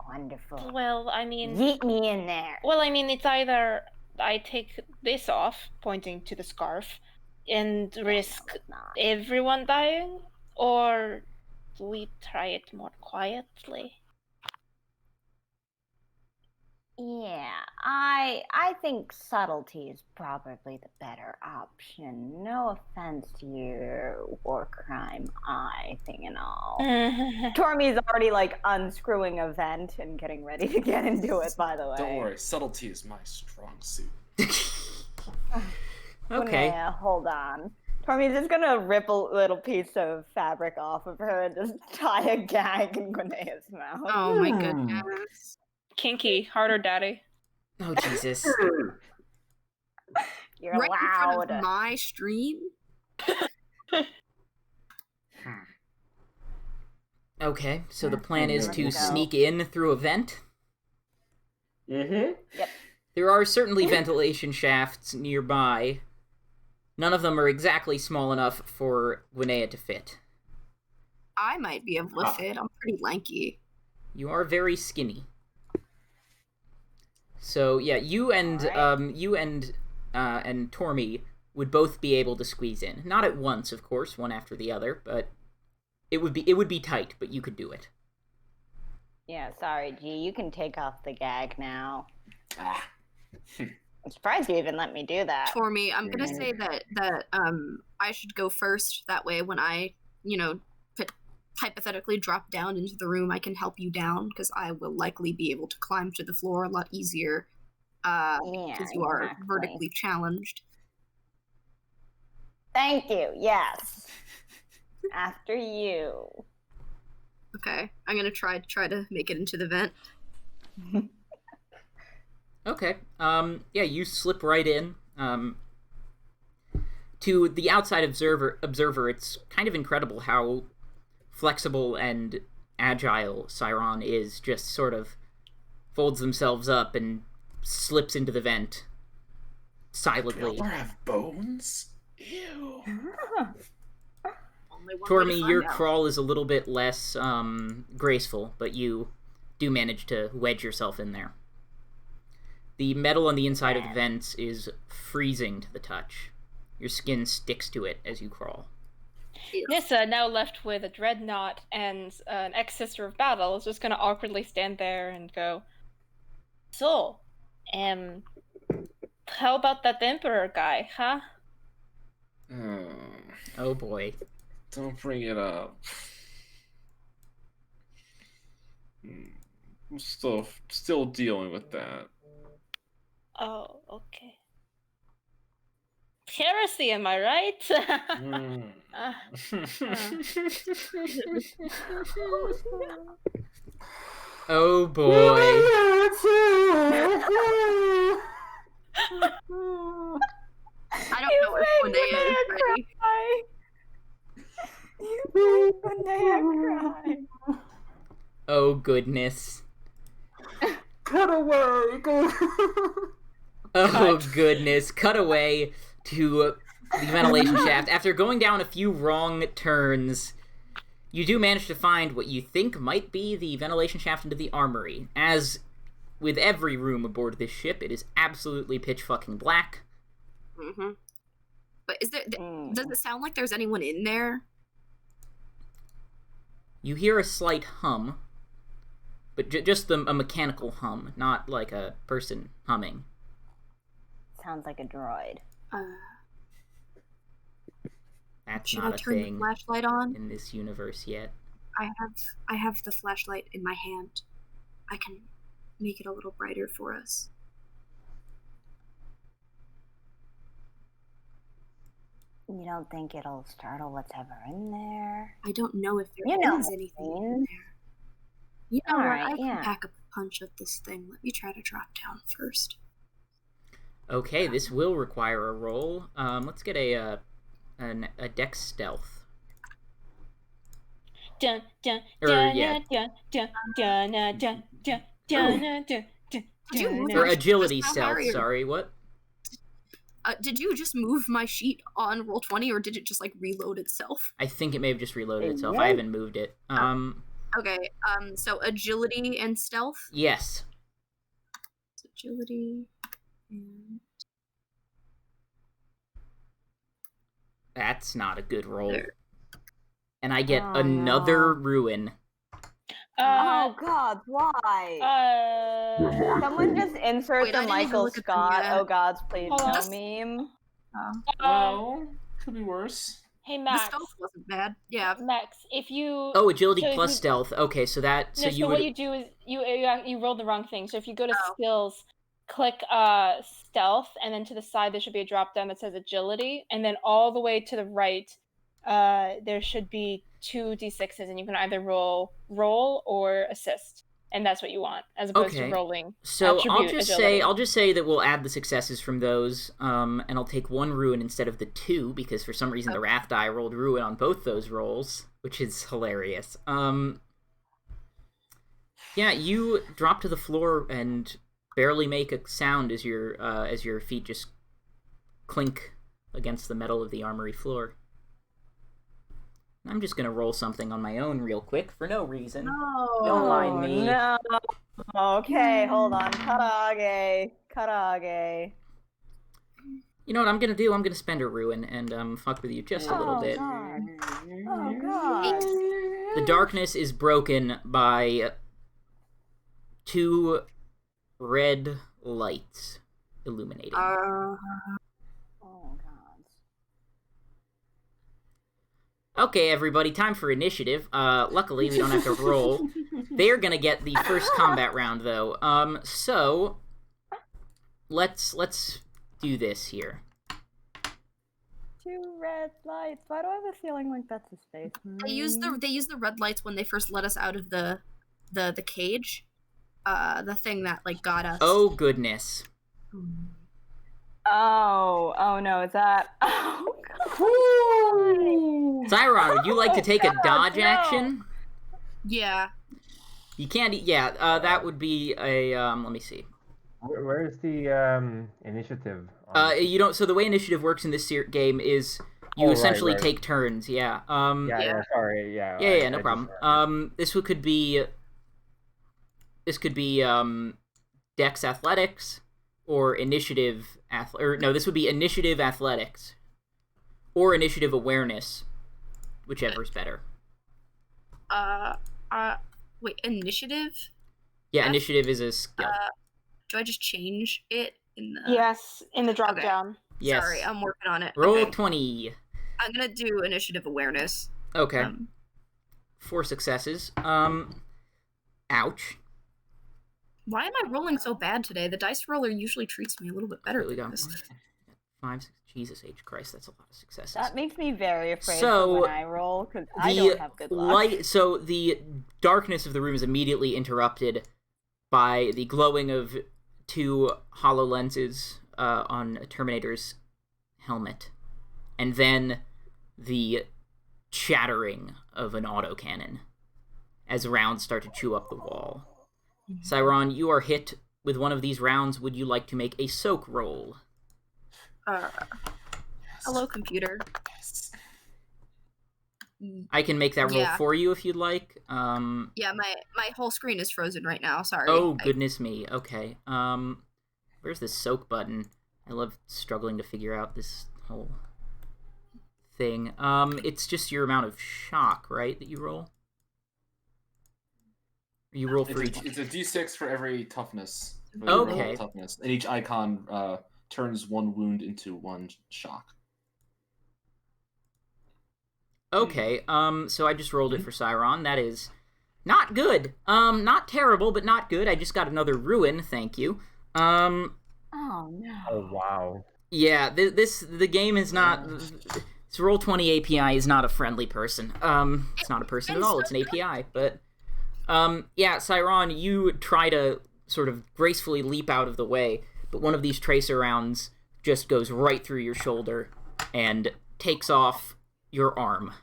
Wonderful. Well, I mean, Yeet me in there. well, I mean, it's either I take this off, pointing to the scarf, and risk No, it's not. everyone dying, or we try it more quietly. Yeah, I think subtlety is probably the better option. No offense to your war crime eye thing and all. Tormy's already like unscrewing a vent and getting ready to get into it, by the way. Don't worry, subtlety is my strong suit. Okay. Linnea, hold on. Tormy's just gonna rip a little piece of fabric off of her and just tie a gag in Gwynnea's mouth. Oh my goodness. Kinky, harder, daddy. Oh, Jesus. You're Right in front loud. of my stream? Okay, so the plan is There to we go. sneak in through a vent. Mm-hmm. Yep. There are certainly ventilation shafts nearby. None of them are exactly small enough for Gwinnea to fit. I might be able to fit. I'm pretty lanky. You are very skinny. So yeah, you and Tormy would both be able to squeeze in. Not at once, of course, one after the other, but it would be tight, but you could do it. Yeah, sorry, G. You can take off the gag now. Ah. I'm surprised you even let me do that. Tormy, I'm gonna say that I should go first. That way, when I, hypothetically drop down into the room, I can help you down because I will likely be able to climb to the floor a lot easier. Because you are exactly. vertically challenged. Thank you. Yes. After you. Okay, I'm gonna try to make it into the vent. Okay. Yeah, you slip right in. To the outside observer, it's kind of incredible how flexible and agile Siron is. Just sort of folds themselves up and slips into the vent silently. Y'all have bones? Ew. Only one way to Tormy, find your out. crawl is a little bit less graceful, but you do manage to wedge yourself in there. The metal on the inside of the vents is freezing to the touch. Your skin sticks to it as you crawl. Nissa, now left with a dreadnought and an ex-sister of battle, is just gonna awkwardly stand there and go, "So, how about that Emperor guy, huh?" Oh boy. Don't bring it up. I'm still dealing with that. Oh, okay. Heresy, am I right? Oh boy. I don't know if Linnea is ready. You made Linnea cry. Oh goodness. Cut away. Oh goodness. Cut away to the ventilation shaft. After going down a few wrong turns, you do manage to find what you think might be the ventilation shaft into the armory. As with every room aboard this ship, it is absolutely pitch fucking black. Mm-hmm. But is there? Does it sound like there's anyone in there? You hear a slight hum, but just a mechanical hum, not like a person humming. Sounds like a droid. That's Should not I a turn thing the flashlight on? in this universe yet. I have the flashlight in my hand. I can make it a little brighter for us. You don't think it'll startle what's ever in there? I don't know if there You know is what I anything mean. in there. You know what? Alright, I can yeah. pack a punch at this thing. Let me try to drop down first. Okay, this will require a roll. Let's get a dex stealth. Dun dun Or, dun yeah. dun dun dun dun dun dun dun dun dun. Did you move Or my sheet agility just now, stealth, Harry, or- sorry, what? Did you just move my sheet on roll 20, or did it just like reload itself? I think it may have just reloaded itself. Yeah. I haven't moved it. Okay. So agility and stealth. Yes. So agility and That's not a good roll. there. And I get Oh, another no. ruin. Oh God, why? Someone just insert Wait, I the didn't even Michael look at them Scott, yet. "Oh God's please Hold no" on. meme. Well, could be worse. Hey The Max. stealth wasn't bad. Yeah. Max, if you Oh, agility so if plus you- stealth. Okay, so that No, so what you do is you rolled the wrong thing. So if you go to skills, click stealth, and then to the side there should be a drop down that says agility, and then all the way to the right, there should be 2 d6s, and you can either roll or assist, and that's what you want, as opposed to rolling. So attribute agility. I'll just say that we'll add the successes from those, and I'll take 1 ruin instead of the 2 because for some reason the wrath die rolled ruin on both those rolls, which is hilarious. Yeah, you drop to the floor and barely make a sound as your feet just clink against the metal of the armory floor. I'm just gonna roll something on my own real quick for no reason. No. Don't mind me. No. Okay, hold on. Karage. You know what I'm gonna do? I'm gonna spend a ruin and fuck with you just a little bit. God. Oh God. The darkness is broken by 2 red lights illuminating. Oh God. Okay, everybody, time for initiative. Luckily, we don't have to roll. They're gonna get the first combat round, though. So let's do this here. 2 red lights. Why do I have a feeling like that's a space? They use the red lights when they first let us out of the cage. The thing that like got us. Oh goodness. Oh no, is that? Oh God. Zyron, would you like to take a dodge action? Yeah. You can't. Yeah, that would be a. Let me see. Where's the initiative? You don't. So the way initiative works in this game is you essentially take turns. Yeah. Yeah. Sorry. Yeah. Yeah. No problem. This could be. This could be Dex Athletics or Initiative this would be Initiative Athletics or Initiative Awareness, whichever's better. Wait, initiative? Yeah, initiative is a skill. Do I just change it in the? Yes, in the drop down. Yes. Sorry, I'm working on it. Roll Okay. 20. I'm gonna do initiative awareness. Okay. 4 successes. Ouch. Why am I rolling so bad today? The dice roller usually treats me a little bit better. Really than got this. 5, 6, Jesus H. Christ, that's a lot of successes. That makes me very afraid So, when I roll because I don't have good luck. So the darkness of the room is immediately interrupted by the glowing of 2 hollow lenses on Terminator's helmet, and then the chattering of an autocannon as rounds start to chew up the wall. Cyron, you are hit with one of these rounds. Would you like to make a soak roll? Hello, computer. I can make that roll for you if you'd like. Yeah, my whole screen is frozen right now. Sorry. Oh, goodness me. Okay. Where's the soak button? I love struggling to figure out this whole thing. It's just your amount of shock, right, that you roll? You roll for each. It's a d6 for every toughness. Okay. Toughness, and each icon turns 1 wound into 1 shock. Okay. So I just rolled it for Cyron. That is not good. Not terrible, but not good. I just got another ruin. Thank you. Oh no. Oh wow. Yeah. The game is not. This Roll20 API is not a friendly person. It's not a person at all. It's an API, but. Yeah, Cyron, you try to sort of gracefully leap out of the way, but one of these tracer rounds just goes right through your shoulder and takes off your arm.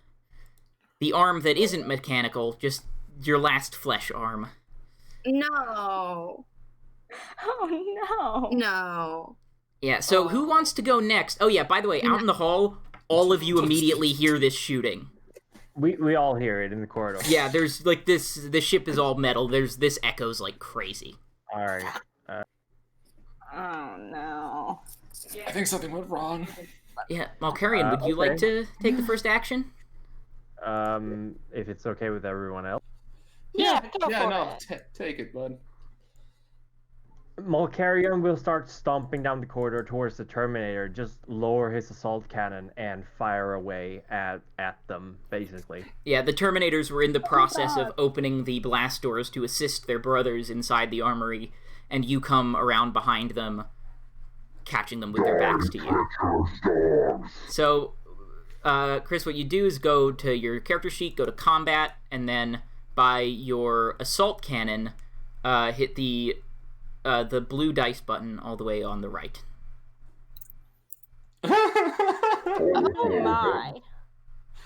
The arm that isn't mechanical, just your last flesh arm. No. Oh no. No. Yeah, so who wants to go next? Oh yeah, by the way, out in the hall, all of you immediately hear this shooting. We all hear it in the corridor. Yeah, there's like this. The ship is all metal. This echoes like crazy. All right. Oh no. I think something went wrong. Yeah, Malcharion, would you like to take the first action? If it's okay with everyone else. Yeah, go yeah, for no, it. take it, bud. Malcharion will start stomping down the corridor towards the Terminator, just lower his assault cannon and fire away at them, basically. Yeah, the Terminators were in the process of God. opening the blast doors to assist their brothers inside the armory, and you come around behind them, catching them with their backs to you. So, Chris, what you do is go to your character sheet, go to combat, and then by your assault cannon, hit the blue dice button all the way on the right. Oh my.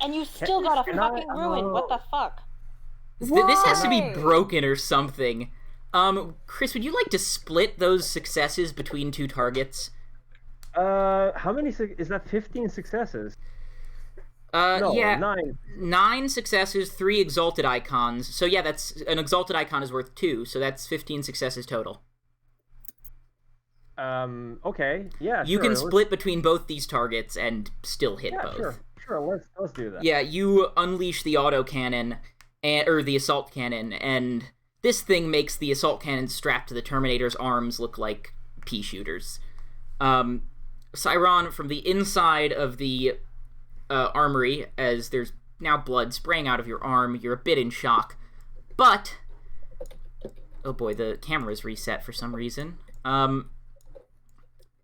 And you still got a fucking ruin. What the fuck? This has to be Why? broken or something. Chris, would you like to split those successes between two targets? How many is that? 15 successes? No, Yeah, 9. 9 successes, 3 exalted icons. So yeah, that's an exalted icon is worth 2, so that's 15 successes total. Okay, yeah, You sure. can split between both these targets and still hit Yeah, both. sure. Let's do that. Yeah, you unleash the autocannon, or the assault cannon, and this thing makes the assault cannon strapped to the Terminator's arms look like pea shooters. Cyron, from the inside of the armory, as there's now blood spraying out of your arm, you're a bit in shock, but... Oh boy, the camera's reset for some reason.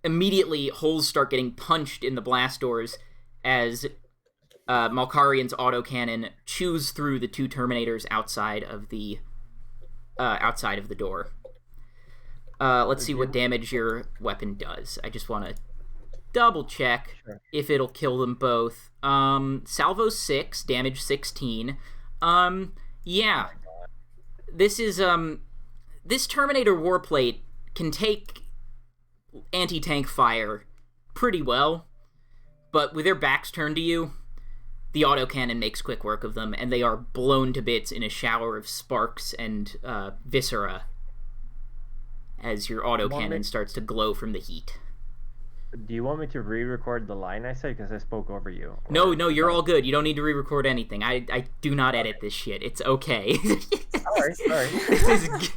Immediately, holes start getting punched in the blast doors as Malcharion's autocannon chews through the two Terminators outside of the door. Let's see what damage your weapon does. I just want to double check if it'll kill them both. Salvo 6, damage 16. Yeah. This is, this Terminator warplate can take anti-tank fire pretty well, but with their backs turned to you, the autocannon makes quick work of them, and they are blown to bits in a shower of sparks and viscera as your autocannon starts to glow from the heat. Do you want me to re-record the line I said because I spoke over you? No, you're all good. You don't need to re-record anything. I do not edit this shit. It's okay. Sorry. This is...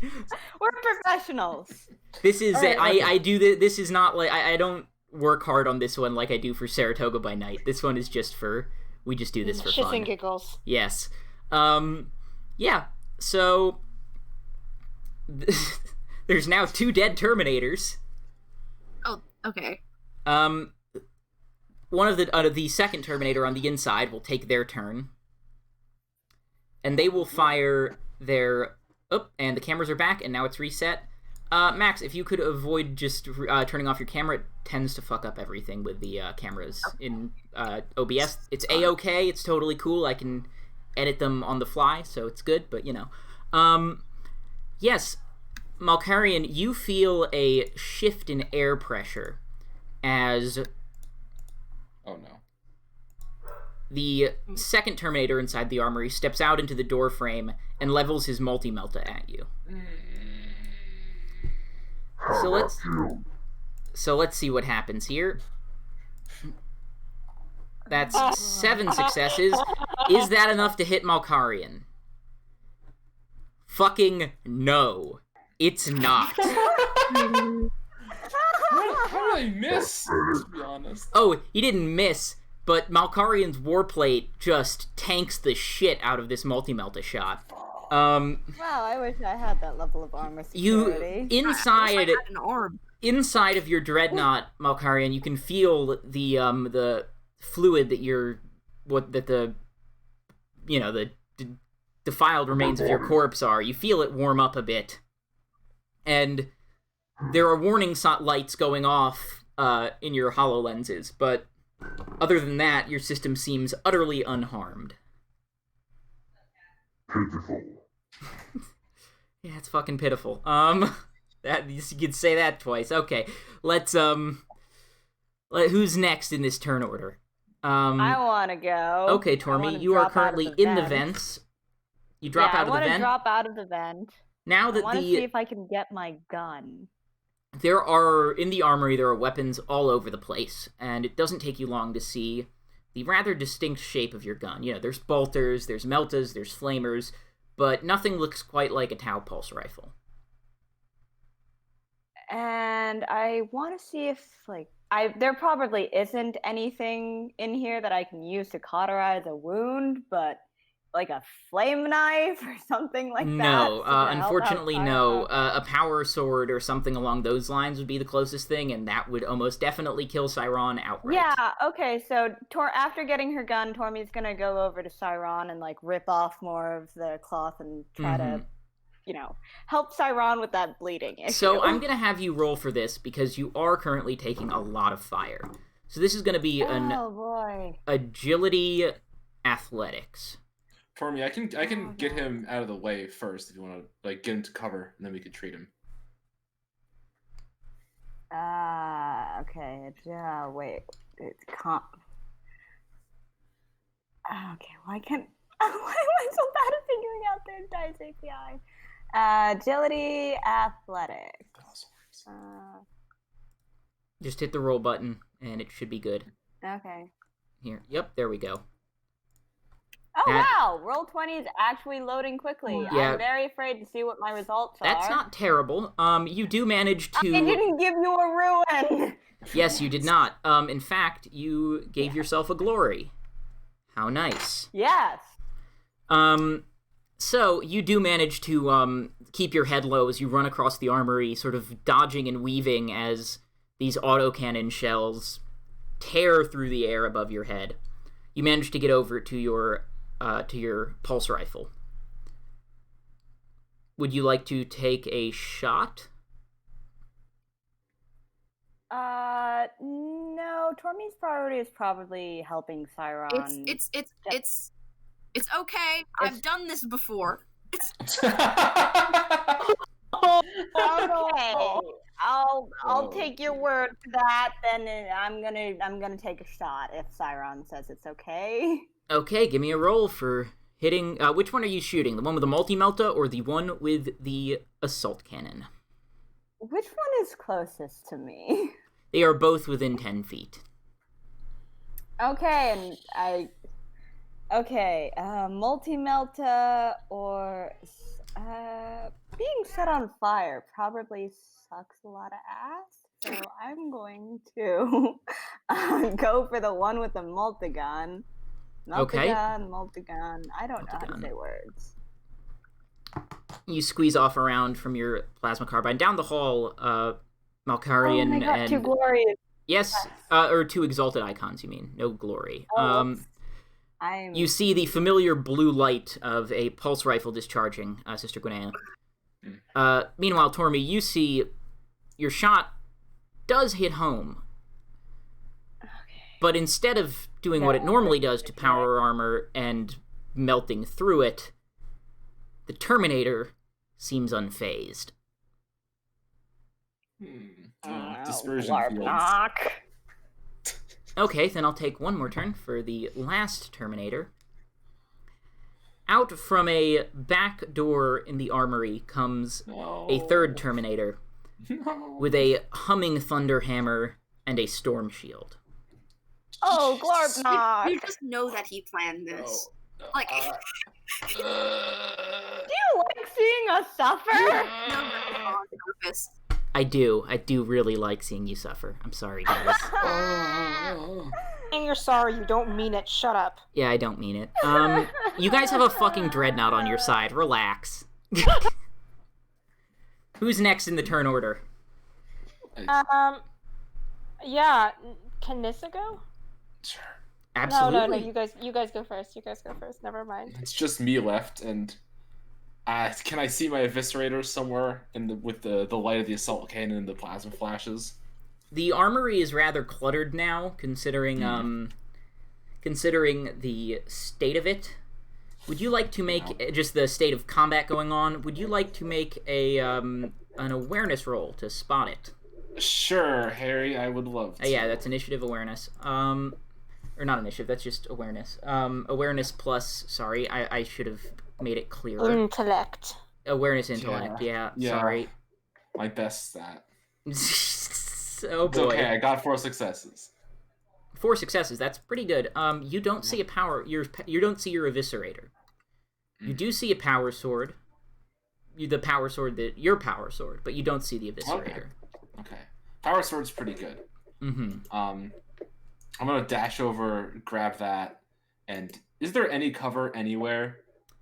We're professionals. This is... Right, I do this is not like... I don't work hard on this one like I do for Saratoga by Night. This one is just for... We just do this for Shits fun. and giggles. Yes. Yeah. So... There's now 2 dead Terminators. Oh, okay. One of the second Terminator on the inside will take their turn, and they will fire their... Oh, and the cameras are back, and now it's reset. Max, if you could avoid just turning off your camera, it tends to fuck up everything with the cameras in OBS. It's A-okay, it's totally cool, I can edit them on the fly, so it's good, but you know. Yes, Malcharion, you feel a shift in air pressure as... Oh no. The second Terminator inside the armory steps out into the door frame and levels his multi-melta at you. So let's see what happens here. That's 7 successes. Is that enough to hit Malcharion? Fucking no. It's not. How did I miss, to be honest? Oh, he didn't miss, but Malcharion's warplate just tanks the shit out of this multi-melta shot. Wow, I wish I had that level of armor security. Inside of your dreadnought, Malcharion, you can feel the fluid that the defiled remains of your corpse are. You feel it warm up a bit, and there are warning lights going off in your HoloLenses, but other than that, your system seems utterly unharmed. Pitiful. Yeah, it's fucking pitiful. That you could say that twice. Okay, let's who's next in this turn order? I want to go. Okay, Tormy, you are currently in the vents. You drop out of the vent. I want to drop out of the vent. Now that I want to see if I can get my gun. In the armory, there are weapons all over the place, and it doesn't take you long to see the rather distinct shape of your gun. You know, there's bolters, there's meltas, there's flamers, but nothing looks quite like a Tau pulse rifle. And I want to see if, like, there probably isn't anything in here that I can use to cauterize a wound, but like a flame knife or something like that. No, to help out unfortunately, Tyron? no. Okay. A power sword or something along those lines would be the closest thing, and that would almost definitely kill Cyron outright. Yeah, okay, so after getting her gun, Tormi's gonna go over to Cyron and, like, rip off more of the cloth and try to, help Cyron with that bleeding issue. So I'm gonna have you roll for this, because you are currently taking a lot of fire. So this is gonna be an agility athletics. Tormi, I can get him out of the way first if you want to, like, get him to cover, and then we can treat him. Okay. Wait. It can't. Okay, why am I so bad at figuring out their dice API? Agility, athletics. Just hit the roll button, and it should be good. Okay. Here. Yep, there we go. Oh, wow! Roll20 is actually loading quickly. Yeah. I'm very afraid to see what my results are. That's not terrible. You do manage to... I didn't give you a ruin! Yes, you did not. In fact, you gave yourself a glory. How nice. Yes. So, you do manage to, keep your head low as you run across the armory, sort of dodging and weaving as these autocannon shells tear through the air above your head. You manage to get over to your pulse rifle. Would you like to take a shot? No. Tormi's priority is probably helping Cyron. It's okay. I've done this before. Okay. I'll take your word for that. Then I'm gonna take a shot if Cyron says it's okay. Okay, give me a roll for hitting. Which one are you shooting? The one with the multi-melta or the one with the assault cannon? Which one is closest to me? They are both within 10 feet. Okay, multi-melta or being set on fire probably sucks a lot of ass. So I'm going to go for the one with the multigun. Multigun. I don't know how to say words. You squeeze off around from your plasma carbine down the hall. Malcharion oh my God, and 2 glorious. Yes, or 2 exalted icons. You mean no glory? You see the familiar blue light of a pulse rifle discharging, Sister Gwinnea. Meanwhile, Tormi, you see your shot does hit home. Okay. But instead of doing what it normally does to power armor and melting through it, the Terminator seems unfazed. Dispersion fields. Okay, then I'll take one more turn for the last Terminator. Out from a back door in the armory comes a third Terminator with a humming thunder hammer and a storm shield. Oh, Glarbnock! You just know that he planned this. Like, do you like seeing us suffer? No, on purpose. I do really like seeing you suffer. I'm sorry, guys. And you're sorry, you don't mean it. Shut up. Yeah, I don't mean it. You guys have a fucking dreadnought on your side. Relax. Who's next in the turn order? Yeah, can Nissa go? Sure. Absolutely. No, you guys go first. Never mind. It's just me left, and can I see my eviscerator somewhere with the light of the assault cannon and the plasma flashes? The armory is rather cluttered now, considering the state of it. Would you like to make just the state of combat going on? Would you like to make an awareness roll to spot it? Sure, Harry. I would love to. Yeah, that's initiative awareness. Or not initiative. That's just awareness. Awareness plus. Sorry, I should have made it clearer. Intellect. Awareness, intellect. Yeah. Sorry. My best stat. Oh boy. It's okay. I got 4 successes. 4 successes. That's pretty good. You don't see a power. You don't see your eviscerator. You do see a power sword. Your power sword, but you don't see the Eviscerator. Okay. Power sword's pretty good. Mm-hmm. I'm gonna dash over, grab that, and is there any cover anywhere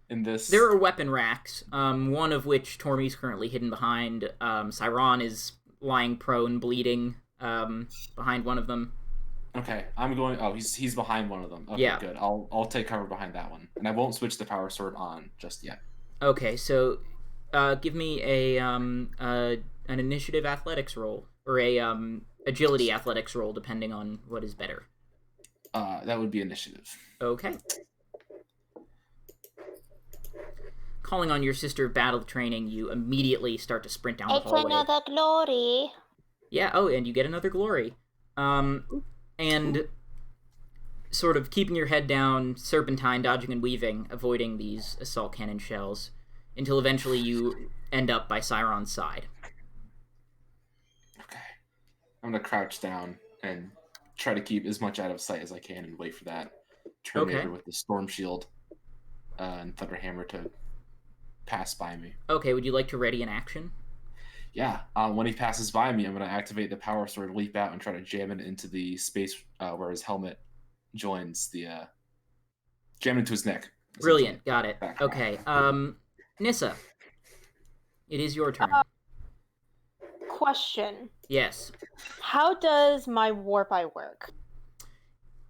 in this? There are weapon racks, one of which Tormy's currently hidden behind. Cyron is lying prone, bleeding, behind one of them. Okay, I'm going. Oh, he's behind one of them. Okay, yeah. Good. I'll take cover behind that one, and I won't switch the power sword on just yet. Okay, so give me an initiative athletics roll or a agility athletics roll, depending on what is better. That would be initiative. Okay. Calling on your sister of battle training, you immediately start to sprint down the hallway. It's another glory. Yeah. Oh, and you get another glory. And sort of keeping your head down, serpentine, dodging and weaving, avoiding these assault cannon shells, until eventually you end up by Cyron's side. Okay. I'm going to crouch down and try to keep as much out of sight as I can and wait for that Terminator with the Storm Shield and Thunderhammer to pass by me. Okay, would you like to ready an action? Yeah, when he passes by me, I'm going to activate the power sword, leap out, and try to jam it into the space where his helmet joins the... jam it into his neck. Brilliant, got it. Okay, Nissa, it is your turn. Question. Yes. How does my warp eye work?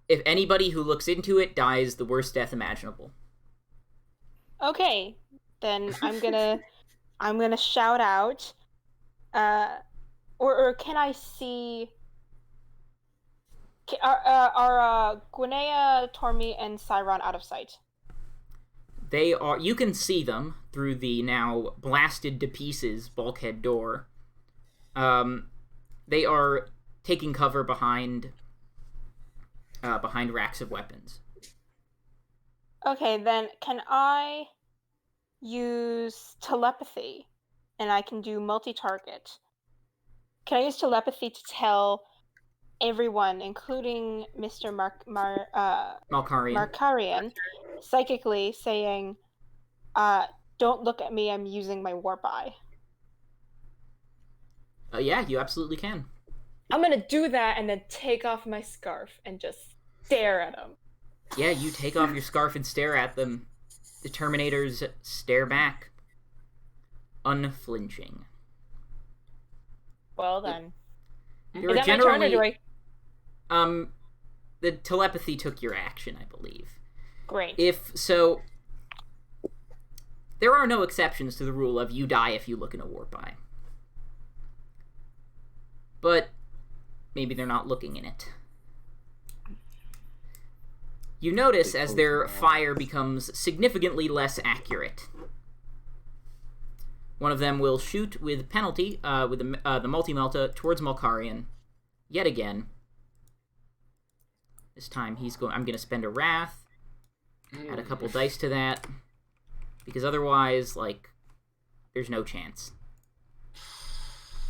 If anybody who looks into it dies the worst death imaginable. Okay, then I'm gonna shout out. Or can I see? Are Gwinnea, Tormy, and Cyron out of sight? They are. You can see them through the now blasted to pieces bulkhead door. They are taking cover behind racks of weapons. Okay, then can I use telepathy? And I can do multi-target. Can I use telepathy to tell everyone, including Mr. Malcharion, psychically saying, don't look at me, I'm using my warp eye? Yeah, you absolutely can. I'm gonna do that and then take off my scarf and just stare at them. Yeah, you take off your scarf and stare at them. The Terminators stare back. Unflinching. Well then. There Is are that my turn, or do I... The telepathy took your action, I believe. Great. There are no exceptions to the rule of you die if you look in a warp eye. But maybe they're not looking in it. You notice as their fire becomes significantly less accurate. One of them will shoot with penalty with the multi-melta towards Malcharion. Yet again. This time I'm going to spend a wrath. Add a couple dice to that. Because otherwise, there's no chance.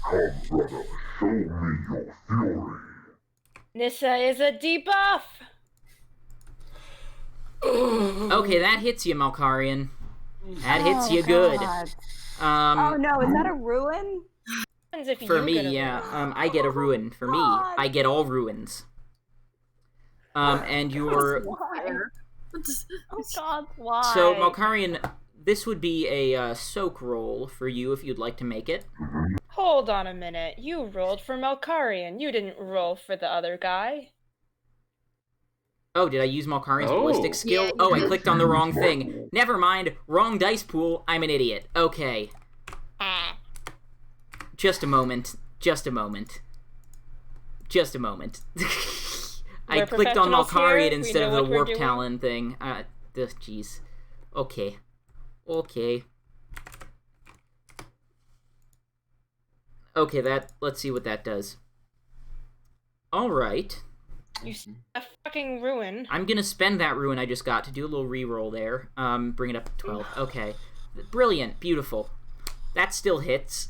Come, brother, show me your fury. Nissa is a debuff! Okay, that hits you, Malcharion. That hits you good. Oh no, is that a ruin? For me, yeah. I get a ruin. For me, I get all ruins. And your... Oh god, why? So, Malcharion, this would be a soak roll for you if you'd like to make it. Hold on a minute. You rolled for Malcharion. You didn't roll for the other guy. Oh, did I use Malcharion's ballistic skill? Yeah, I clicked on the wrong thing. Never mind. Wrong dice pool. I'm an idiot. Okay. Just a moment. I clicked on Malcharion instead of the Warp Talon thing. Jeez. Okay. Okay, let's see what that does. Alright. You a fucking ruin. I'm gonna spend that ruin I just got to do a little reroll there. Bring it up to 12. Okay. Brilliant. Beautiful. That still hits.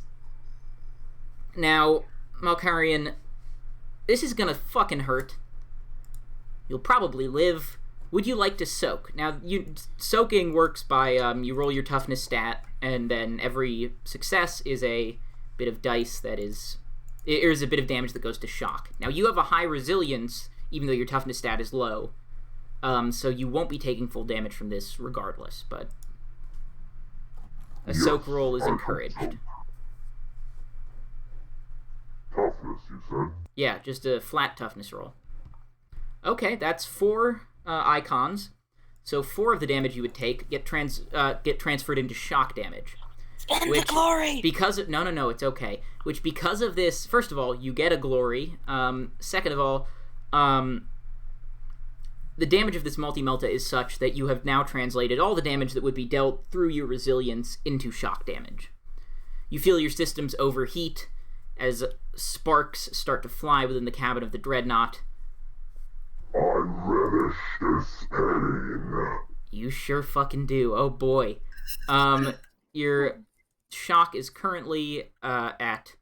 Now, Malcharion, this is gonna fucking hurt. You'll probably live, Would you like to soak? Now, soaking works by you roll your toughness stat, and then every success is a bit of dice that is a bit of damage that goes to shock. Now, you have a high resilience, even though your toughness stat is low, so you won't be taking full damage from this regardless, but a soak roll is encouraged. Toughness, you said? Yeah, just a flat toughness roll. Okay, that's 4 icons. So 4 of the damage you would take get transferred into shock damage. Spend the glory! Because of, no, it's okay. Which, because of this, first of all, you get a glory. Second of all, the damage of this multi-melta is such that you have now translated all the damage that would be dealt through your resilience into shock damage. You feel your systems overheat as sparks start to fly within the cabin of the dreadnought. I relish this pain. You sure fucking do. Oh boy. Your shock is currently at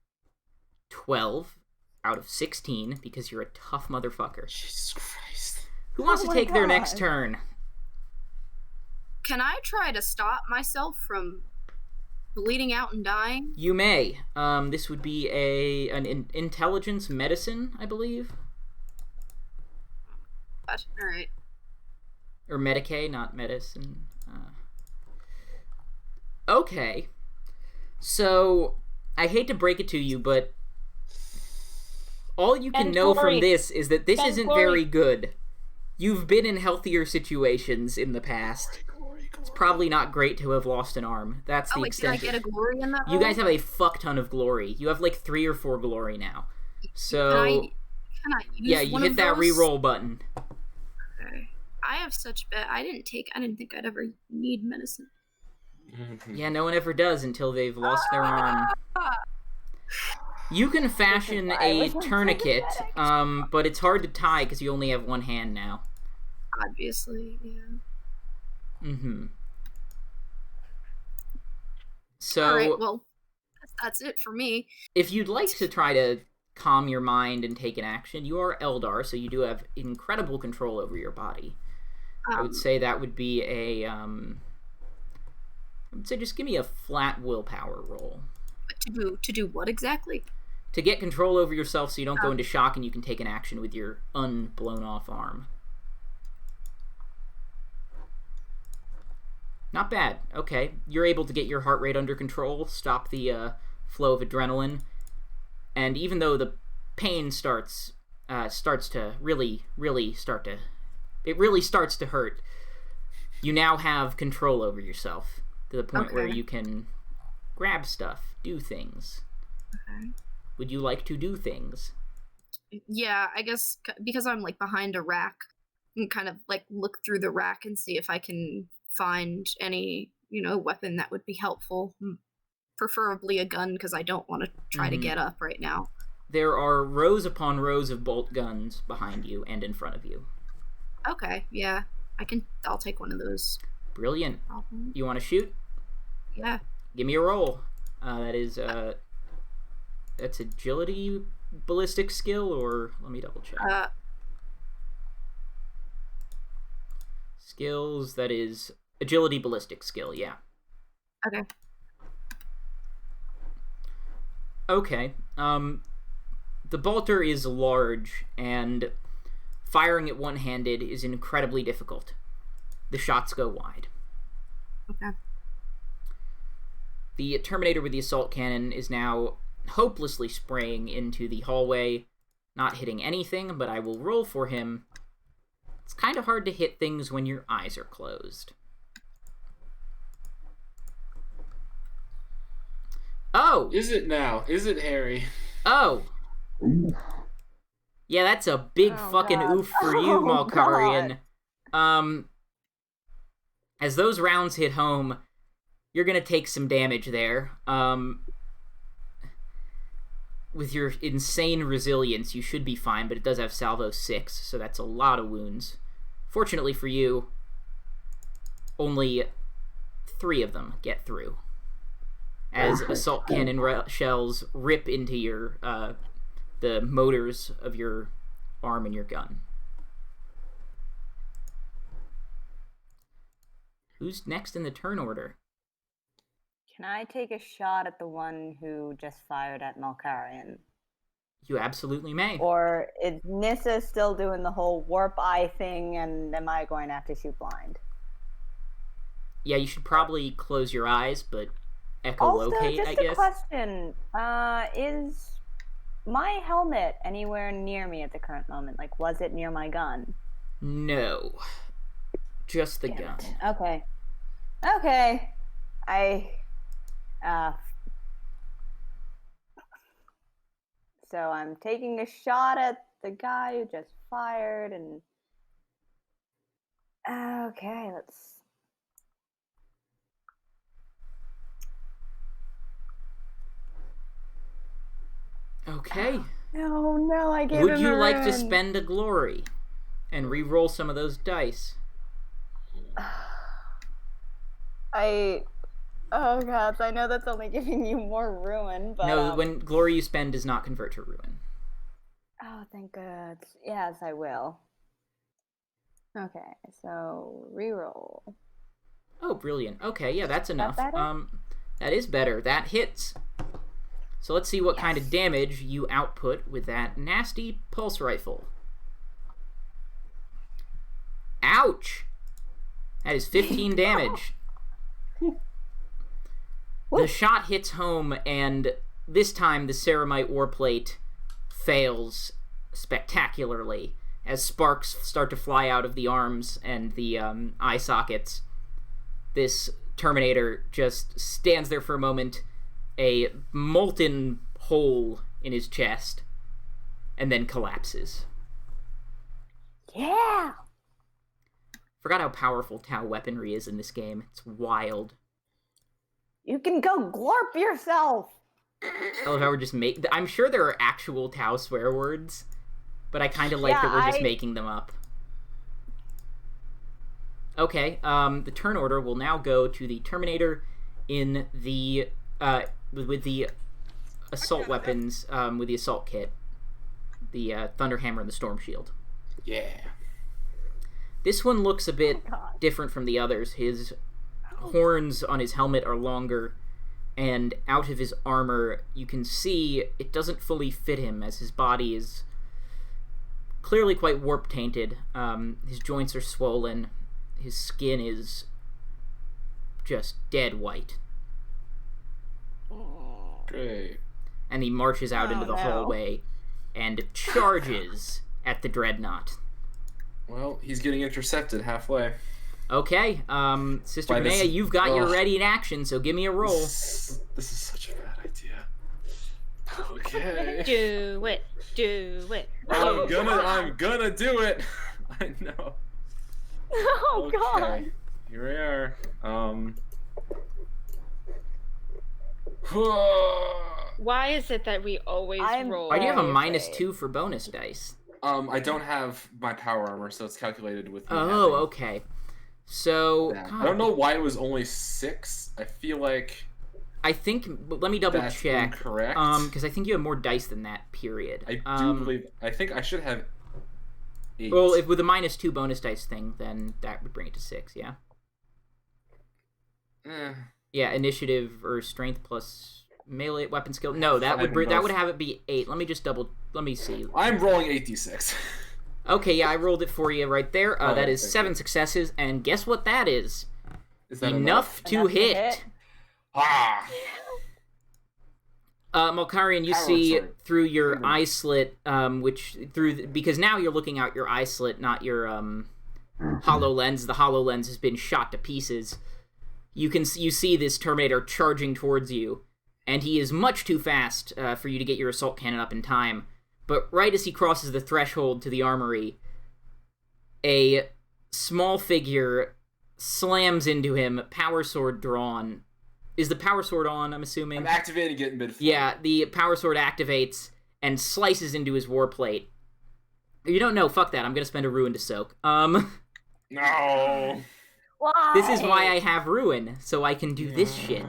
12 out of 16 because you're a tough motherfucker. Jesus Christ. Who wants to take their next turn? Can I try to stop myself from bleeding out and dying? You may. This would be an intelligence medicine, I believe. Alright. Or Medicaid, not medicine. Okay. So, I hate to break it to you, but all you can know from this is that this isn't very good. You've been in healthier situations in the past. It's probably not great to have lost an arm. That's the extent. Did I get a glory in that You guys have a fuck ton of glory. You have like 3 or 4 glory now. So Can I use you one hit of that those? re-roll button. Okay. I have such bad. I didn't think I'd ever need medicine. Yeah, no one ever does until they've lost their arm. You can fashion a tourniquet, but it's hard to tie because you only have one hand now. Obviously, yeah. Mm-hmm. So, alright, well, that's it for me. If you'd like to try to calm your mind and take an action, you are Eldar, so you do have incredible control over your body. I would say that would be a, I would say just give me a flat willpower roll. To do what exactly? To get control over yourself so you don't go into shock and you can take an action with your unblown off arm. Not bad. Okay. You're able to get your heart rate under control, stop the flow of adrenaline, and even though the pain starts to really start to hurt, you now have control over yourself to the point where you can grab stuff, do things. Okay. Would you like to do things? Yeah, I guess because I'm like behind a rack, I can kind of like look through the rack and see if I can find any, weapon that would be helpful. Preferably a gun, because I don't want to try to get up right now. There are rows upon rows of bolt guns behind you and in front of you. Okay, yeah. I'll take one of those. Brilliant. You want to shoot? Yeah. Give me a roll. That's agility ballistic skill, or let me double check. Skills, that is agility ballistic skill, yeah. Okay. Okay. The bolter is large, and firing it one-handed is incredibly difficult. The shots go wide. Okay. The Terminator with the assault cannon is now hopelessly spraying into the hallway, not hitting anything, but I will roll for him. It's kind of hard to hit things when your eyes are closed. Oh! Is it now? Is it Harry? Oh! Yeah, that's a big fucking oof for you, Malcharion. As those rounds hit home, you're gonna take some damage there. With your insane resilience, you should be fine, but it does have salvo 6, so that's a lot of wounds. Fortunately for you, only 3 of them get through, as assault cannon shells rip into your the motors of your arm and your gun. Who's next in the turn order? Can I take a shot at the one who just fired at Malcharion? You absolutely may. Or is Nissa still doing the whole warp eye thing, and am I going to have to shoot blind? Yeah, you should probably close your eyes, but echolocate, also, I just guess. a question. Is my helmet anywhere near me at the current moment? Like, was it near my gun? No. Just the gun. Okay. Okay. So I'm taking a shot at the guy who just fired, and okay, let's. Okay. No, I gave Would him you a like to ruin. spend a glory and re-roll some of those dice? Oh god, I know that's only giving you more ruin, but No, when glory you spend does not convert to ruin. oh, thank God. Yes, I will. Okay, so reroll. Oh, brilliant. Okay, yeah, that's enough. better? That is better. That hits. So let's see what kind of damage you output with that nasty pulse rifle. Ouch! That is 15 damage. The shot hits home, and this time the ceramite warplate fails spectacularly as sparks start to fly out of the arms and the eye sockets. This Terminator just stands there for a moment, a molten hole in his chest, and then collapses. Yeah! Forgot how powerful Tau weaponry is in this game. It's wild. You can go glorp yourself! I love how we're just I'm sure there are actual Tau swear words, but I kind of like that we're just making them up. Okay, the turn order will now go to the Terminator in the, with the assault weapons, with the assault kit. The Thunderhammer and the Storm Shield. Yeah. This one looks a bit different from the others. His horns on his helmet are longer, and out of his armor you can see it doesn't fully fit him, as his body is clearly quite warp-tainted. His joints are swollen. His skin is just dead white. Great. And he marches out into the hallway and charges at the Dreadnought. Well, he's getting intercepted halfway. Okay, Sister Guinea, you've got your ready in action, so give me a roll. This is such a bad idea. Okay. Do it. Do it. I'm gonna do it. I know. Oh God. Here we are. Why is it that we always roll? Why do you have a -2 for bonus dice? I don't have my power armor, so it's calculated with me Oh, okay. So I don't know why it was only 6. I feel like I think let me double that's check. Correct. Because I think you have more dice than that. Period. I do believe. I think I should have 8. Well, if with a -2 bonus dice thing, then that would bring it to 6. Yeah. Yeah, initiative or strength plus melee weapon skill. No, that would have it be 8. Let me see. I'm rolling 8d6. Okay, yeah, I rolled it for you right there. That is 7 successes, and guess what that is? Is that enough to hit? Ah! Malcharion, you see through your eye slit, because now you're looking out your eye slit, not your HoloLens. The HoloLens has been shot to pieces. You see this Terminator charging towards you, and he is much too fast for you to get your assault cannon up in time. But right as he crosses the threshold to the armory, a small figure slams into him, power sword drawn. Is the power sword on, I'm assuming? I'm activating it in mid-flight. Yeah, the power sword activates and slices into his warplate. You don't know, fuck that, I'm gonna spend a ruin to soak. No! Why? This is why I have ruin, so I can do this shit.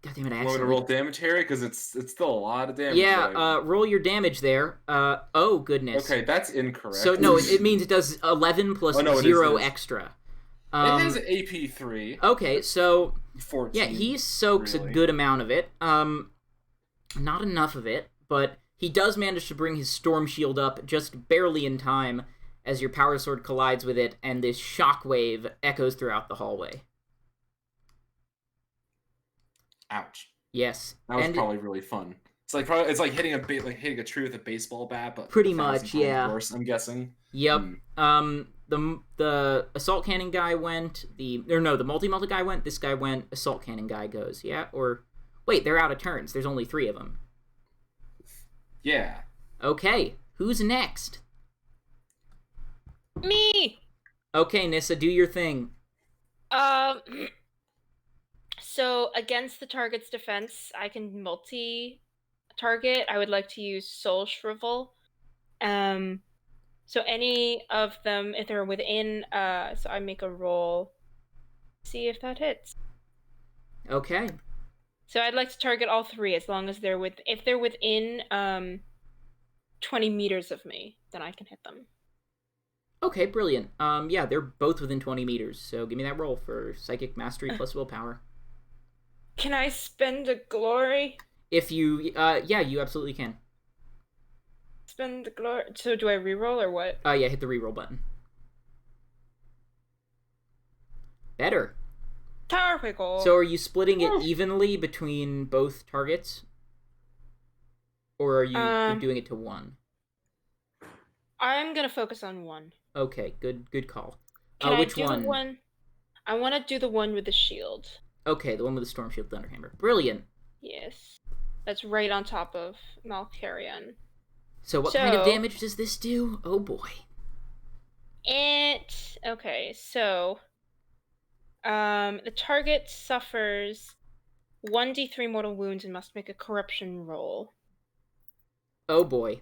God damn it, I I'm going to accidentally... roll damage, Harry, because it's still a lot of damage. Yeah, roll your damage there. Oh, goodness. Okay, that's incorrect. So, no, it means it does 11 plus 0 extra. It has AP 3. Okay, so... 14. Yeah, he soaks a good amount of it. Not enough of it, but he does manage to bring his storm shield up just barely in time as your power sword collides with it, and this shockwave echoes throughout the hallway. Ouch. Yes. That was probably really fun. It's like hitting a tree with a baseball bat, but pretty much, yeah. Worse, I'm guessing. Yep. The assault cannon guy went. The multi-multi guy went. This guy went. Assault cannon guy goes. Yeah. Or wait, they're out of turns. There's only 3 of them. Yeah. Okay. Who's next? Me. Okay, Nissa, do your thing. So against the target's defense, I can multi-target. I would like to use Soul Shrivel. So any of them, if they're within, so I make a roll. See if that hits. Okay. So I'd like to target all 3 as long as if they're within 20 meters of me, then I can hit them. Okay, brilliant. Yeah, they're both within 20 meters, so give me that roll for Psychic Mastery plus Willpower. Can I spend a glory? If you, yeah, you absolutely can. Spend the glory. So do I reroll or what? Yeah, hit the reroll button. Better. Tarpical. So are you splitting it evenly between both targets? Or are you doing it to 1? I'm gonna focus on 1. Okay, good call. Which one? The one? I want to do the one with the shield. Okay, the one with the Storm Shield Thunderhammer. Brilliant. Yes. That's right on top of Malcharion. So what kind of damage does this do? Oh boy. Okay, so the target suffers 1d3 mortal wounds and must make a corruption roll. Oh boy.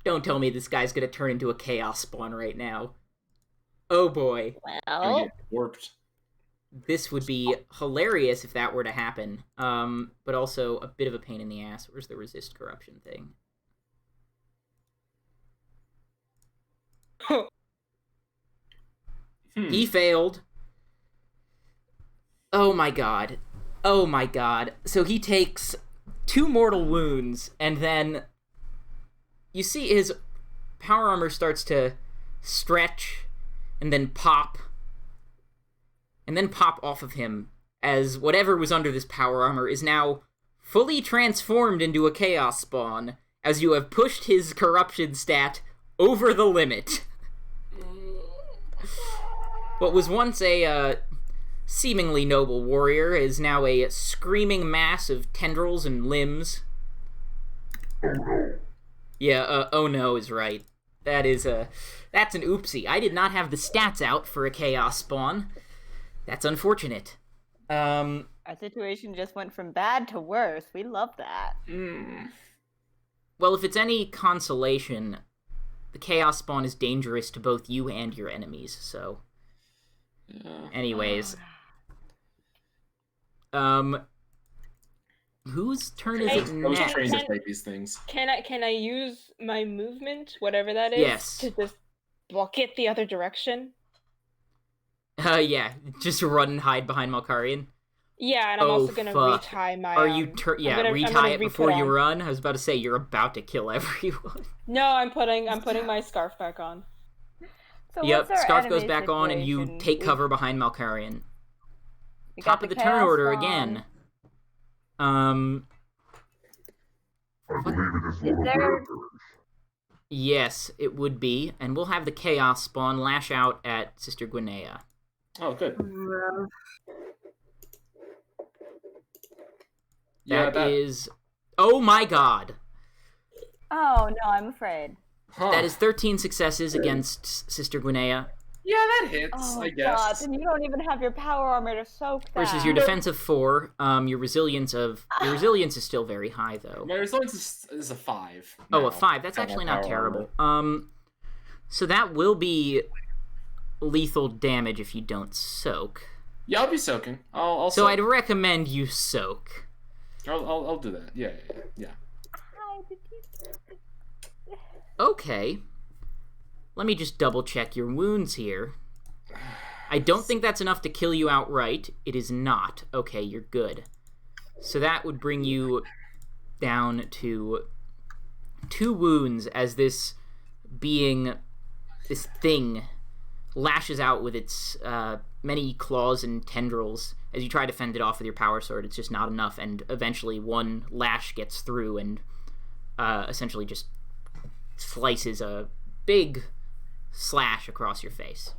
Don't tell me this guy's gonna turn into a chaos spawn right now. Oh boy. Well, warped. This would be hilarious if that were to happen, but also a bit of a pain in the ass. Where's the resist corruption thing? He failed. Oh my god. Oh my god. So he takes 2 mortal wounds, and then you see his power armor starts to stretch, and then pop off of him, as whatever was under this power armor is now fully transformed into a chaos spawn, as you have pushed his corruption stat over the limit. What was once a seemingly noble warrior is now a screaming mass of tendrils and limbs. Oh no. Yeah, oh no is right. That's an oopsie. I did not have the stats out for a chaos spawn. That's unfortunate. Our situation just went from bad to worse. We love that. Well, if it's any consolation, the chaos spawn is dangerous to both you and your enemies, so... Anyways. Whose turn is it I was next? trained to fight these things. Can I use my movement, whatever that is, Yes. to just block it the other direction? Yeah, just run and hide behind Malcharion. Yeah, and I'm also gonna retie my. Are you? Retie it before you on. run. I was about to say you're about to kill everyone. No, I'm putting my scarf back on. So Yep, what's our scarf goes enemy back on, and you situation? take cover behind Malcharion. We Top got of the the turn chaos order spawn. again. I believe it is one of there- their turns. Yes, it would be, and we'll have the chaos spawn lash out at Sister Gwinnea. Oh, good. That is... Oh my god! Oh no, I'm afraid. Huh. That is 13 successes against Sister Gwinnea. Yeah, that hits, Oh I god, guess. then you don't even have your power armor to soak that. Versus your defense of 4. Your resilience is still very high, though. My resilience is a 5. Oh, now. a 5. That's Have actually my not power terrible. armor. So that will be lethal damage if you don't soak. Yeah, I'll be soaking. I'll So soak. I'd recommend you soak. I'll do that. Yeah. Hi, did you... Okay. Let me just double check your wounds here. I don't think that's enough to kill you outright. It is not. Okay, you're good. So that would bring you down to 2 wounds as this thing, lashes out with its many claws and tendrils. As you try to fend it off with your power sword, it's just not enough, and eventually one lash gets through and essentially just slices a big slash across your face.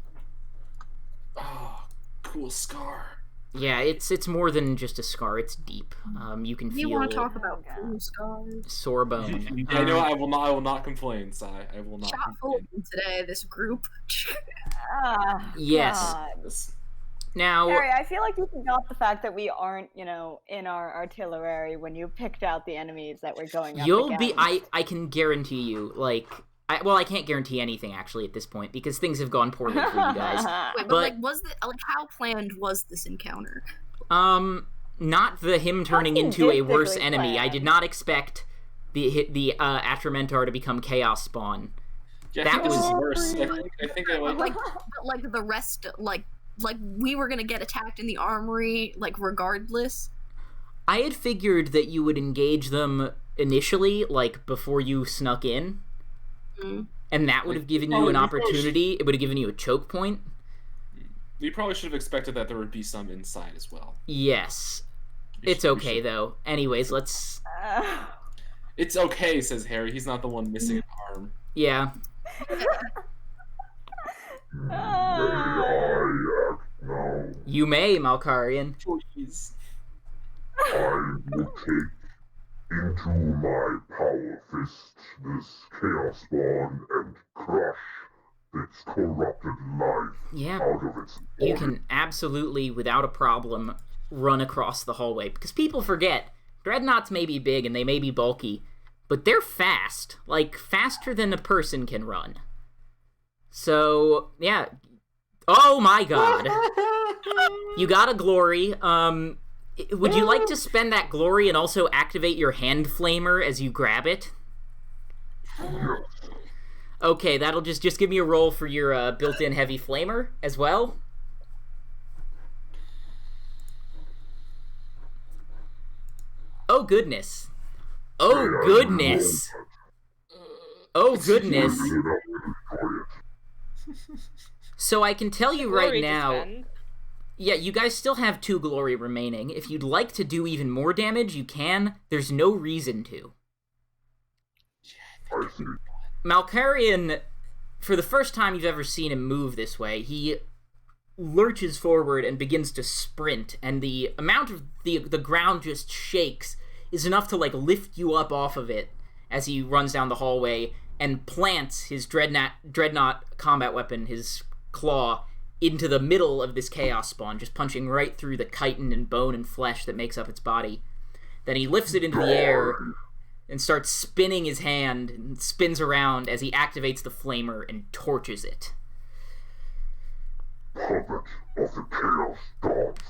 Oh, cool scar. Yeah, it's more than just a scar. It's deep. You can feel. You want to talk about cool scars? Sore bone. I know. I will not complain, Sai. I will not. Shot full today. This group. Yes. God. Now, Harry, I feel like you forgot the fact that we aren't, in our artillery when you picked out the enemies that we're going up you'll against. be. I can guarantee you. I can't guarantee anything actually at this point because things have gone poorly for you guys. Wait, but how planned was this encounter? Not him turning into a worse enemy. planned. I did not expect the Atramentar to become Chaos Spawn. Yeah, That this is was- worse. I think I like. Like the rest, like we were gonna get attacked in the armory, like regardless. I had figured that you would engage them initially, like before you snuck in, and that would have given you an opportunity. It would have given you a choke point. We probably should have expected that there would be some inside as well. Yes. It's okay, though. Anyways, let's... It's okay, says Harry. He's not the one missing an arm. Yeah. May I act now? You may, Malcharion. Please. I will take into my power fist this chaos spawn and crush its corrupted life Yeah. out of its body. You can absolutely, without a problem, run across the hallway. Because people forget, dreadnoughts may be big and they may be bulky, but they're fast. Like, faster than a person can run. So, yeah. Oh my god. You got a glory. Would you like to spend that glory and also activate your hand flamer as you grab it? Okay, that'll just give me a roll for your built-in heavy flamer as well. Oh goodness. Oh goodness. Oh goodness. So I can tell you right Glory to now, spend. yeah, you guys still have 2 glory remaining. If you'd like to do even more damage, you can. There's no reason to. I see. Malcharion, for the first time you've ever seen him move this way, he lurches forward and begins to sprint, and the amount of the ground just shakes is enough to, like, lift you up off of it as he runs down the hallway and plants his dreadnought combat weapon, his claw, into the middle of this chaos spawn, just punching right through the chitin and bone and flesh that makes up its body. Then he lifts it into the air and starts spinning his hand and spins around as he activates the flamer and torches it. Puppet of the chaos gods.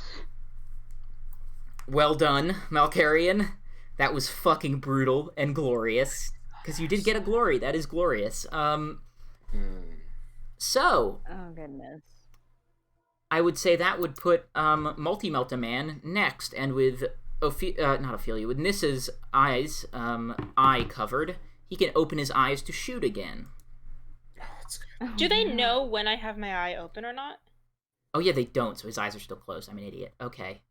Well done, Malcharion. That was fucking brutal and glorious. Because you did get a glory. That is glorious. So, Oh, goodness. I would say that would put Multi-Melta Man next, and with not Ophelia, with Nissa's eyes eye covered, he can open his eyes to shoot again. Oh, that's good. Do they know when I have my eye open or not? Oh yeah, they don't, so his eyes are still closed. I'm an idiot. Okay.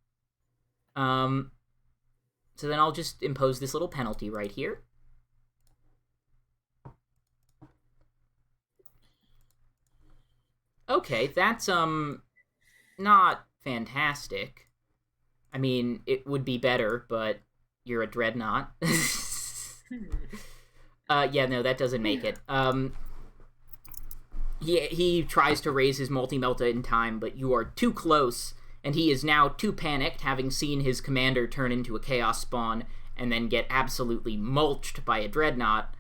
So then I'll just impose this little penalty right here. Okay, that's not fantastic. I mean, it would be better, but you're a dreadnought. Yeah, no, that doesn't make it. He tries to raise his multi-melta in time, but you are too close, and he is now too panicked, having seen his commander turn into a chaos spawn and then get absolutely mulched by a dreadnought.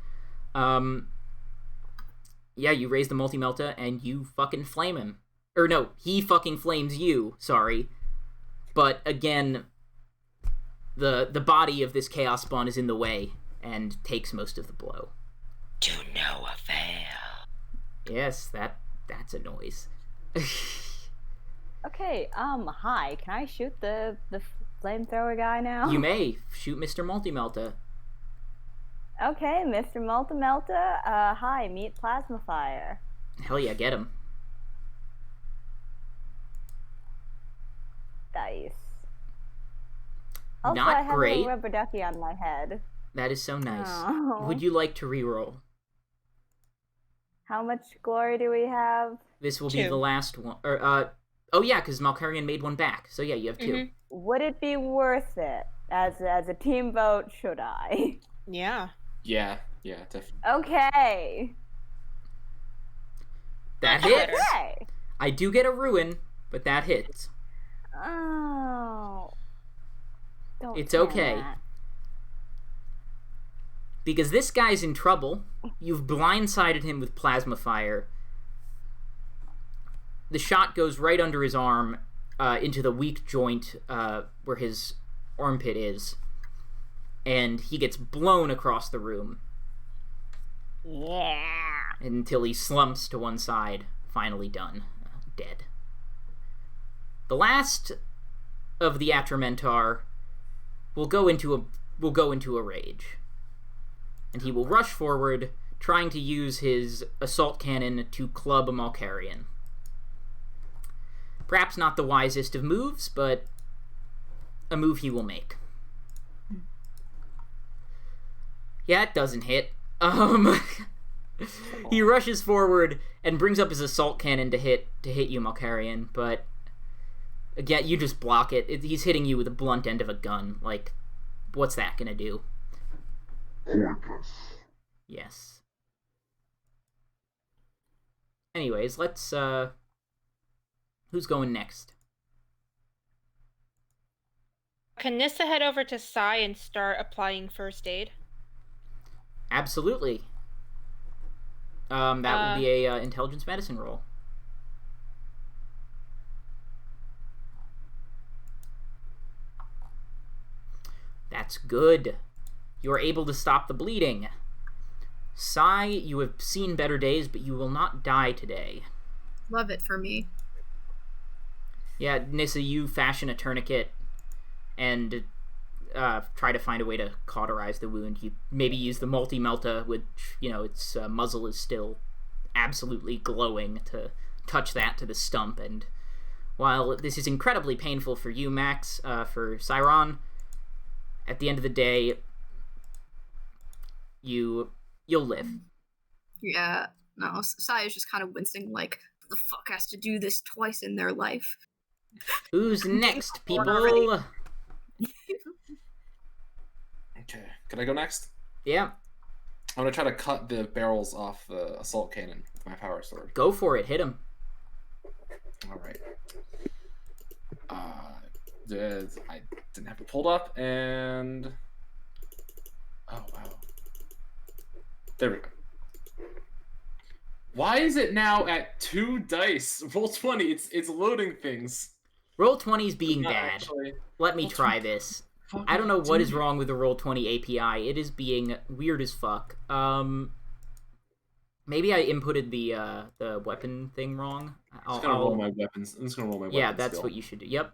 Yeah, you raise the multi-melta and you fucking flame him. Or no, he fucking flames you, sorry. But again, the body of this chaos spawn is in the way and takes most of the blow. To no avail. Yes, that's a noise. Okay, hi. Can I shoot the flamethrower guy now? You may shoot Mr. Multimelta. Okay, Mr. Multimelta, hi, meet Plasma Fire. Hell yeah, get him. Dice. Also, Not I have great. a little rubber ducky on my head. That is so nice. Oh. Would you like to reroll? How much glory do we have? This will be 2. the last one. Or, oh yeah, because Malcharion made one back. So yeah, you have 2. Mhm. Would it be worth it? As a team vote, should I? Yeah. Yeah, definitely. Okay. That Much hits. better. Okay. I do get a ruin, but that hits. Oh. Don't It's say okay. that. Because this guy's in trouble. You've blindsided him with plasma fire. The shot goes right under his arm, into the weak joint where his armpit is. And he gets blown across the room. Yeah. Until he slumps to one side, finally done. Dead. The last of the Atramentar will go into a rage. And he will rush forward, trying to use his assault cannon to club a Malcharion. Perhaps not the wisest of moves, but a move he will make. Yeah, it doesn't hit. He rushes forward and brings up his assault cannon to hit you, Malcharion, but again, you just block it. He's hitting you with the blunt end of a gun. Like, what's that gonna do? Pointless. Yes. Anyways, let's, who's going next? Can Nissa head over to Sai and start applying first aid? Absolutely. That will be a intelligence medicine roll. That's good. You are able to stop the bleeding. Sai, you have seen better days, but you will not die today. Love it for me. Yeah, Nissa, you fashion a tourniquet and try to find a way to cauterize the wound. You maybe use the multi-melta, which, its muzzle is still absolutely glowing, to touch that to the stump. And while this is incredibly painful for you, Max, for Cyron, at the end of the day, you'll live. Yeah, no, Sai is just kind of wincing, like, who the fuck has to do this twice in their life? Who's next, people? Okay, can I go next? Yeah. I'm gonna try to cut the barrels off the assault cannon with my power sword. Go for it. Hit him. All right. I didn't have it pulled up, and oh wow, there we go. Why is it now at 2 dice? Roll 20. It's loading things. Roll 20's being Not bad. actually. Let me Roll try 20. this. I don't know what is wrong with the Roll20 API. It is being weird as fuck. Maybe I inputted the weapon thing wrong. I'm just gonna roll my weapons. I'm just gonna roll my weapons. Yeah, that's still. what you should do. Yep.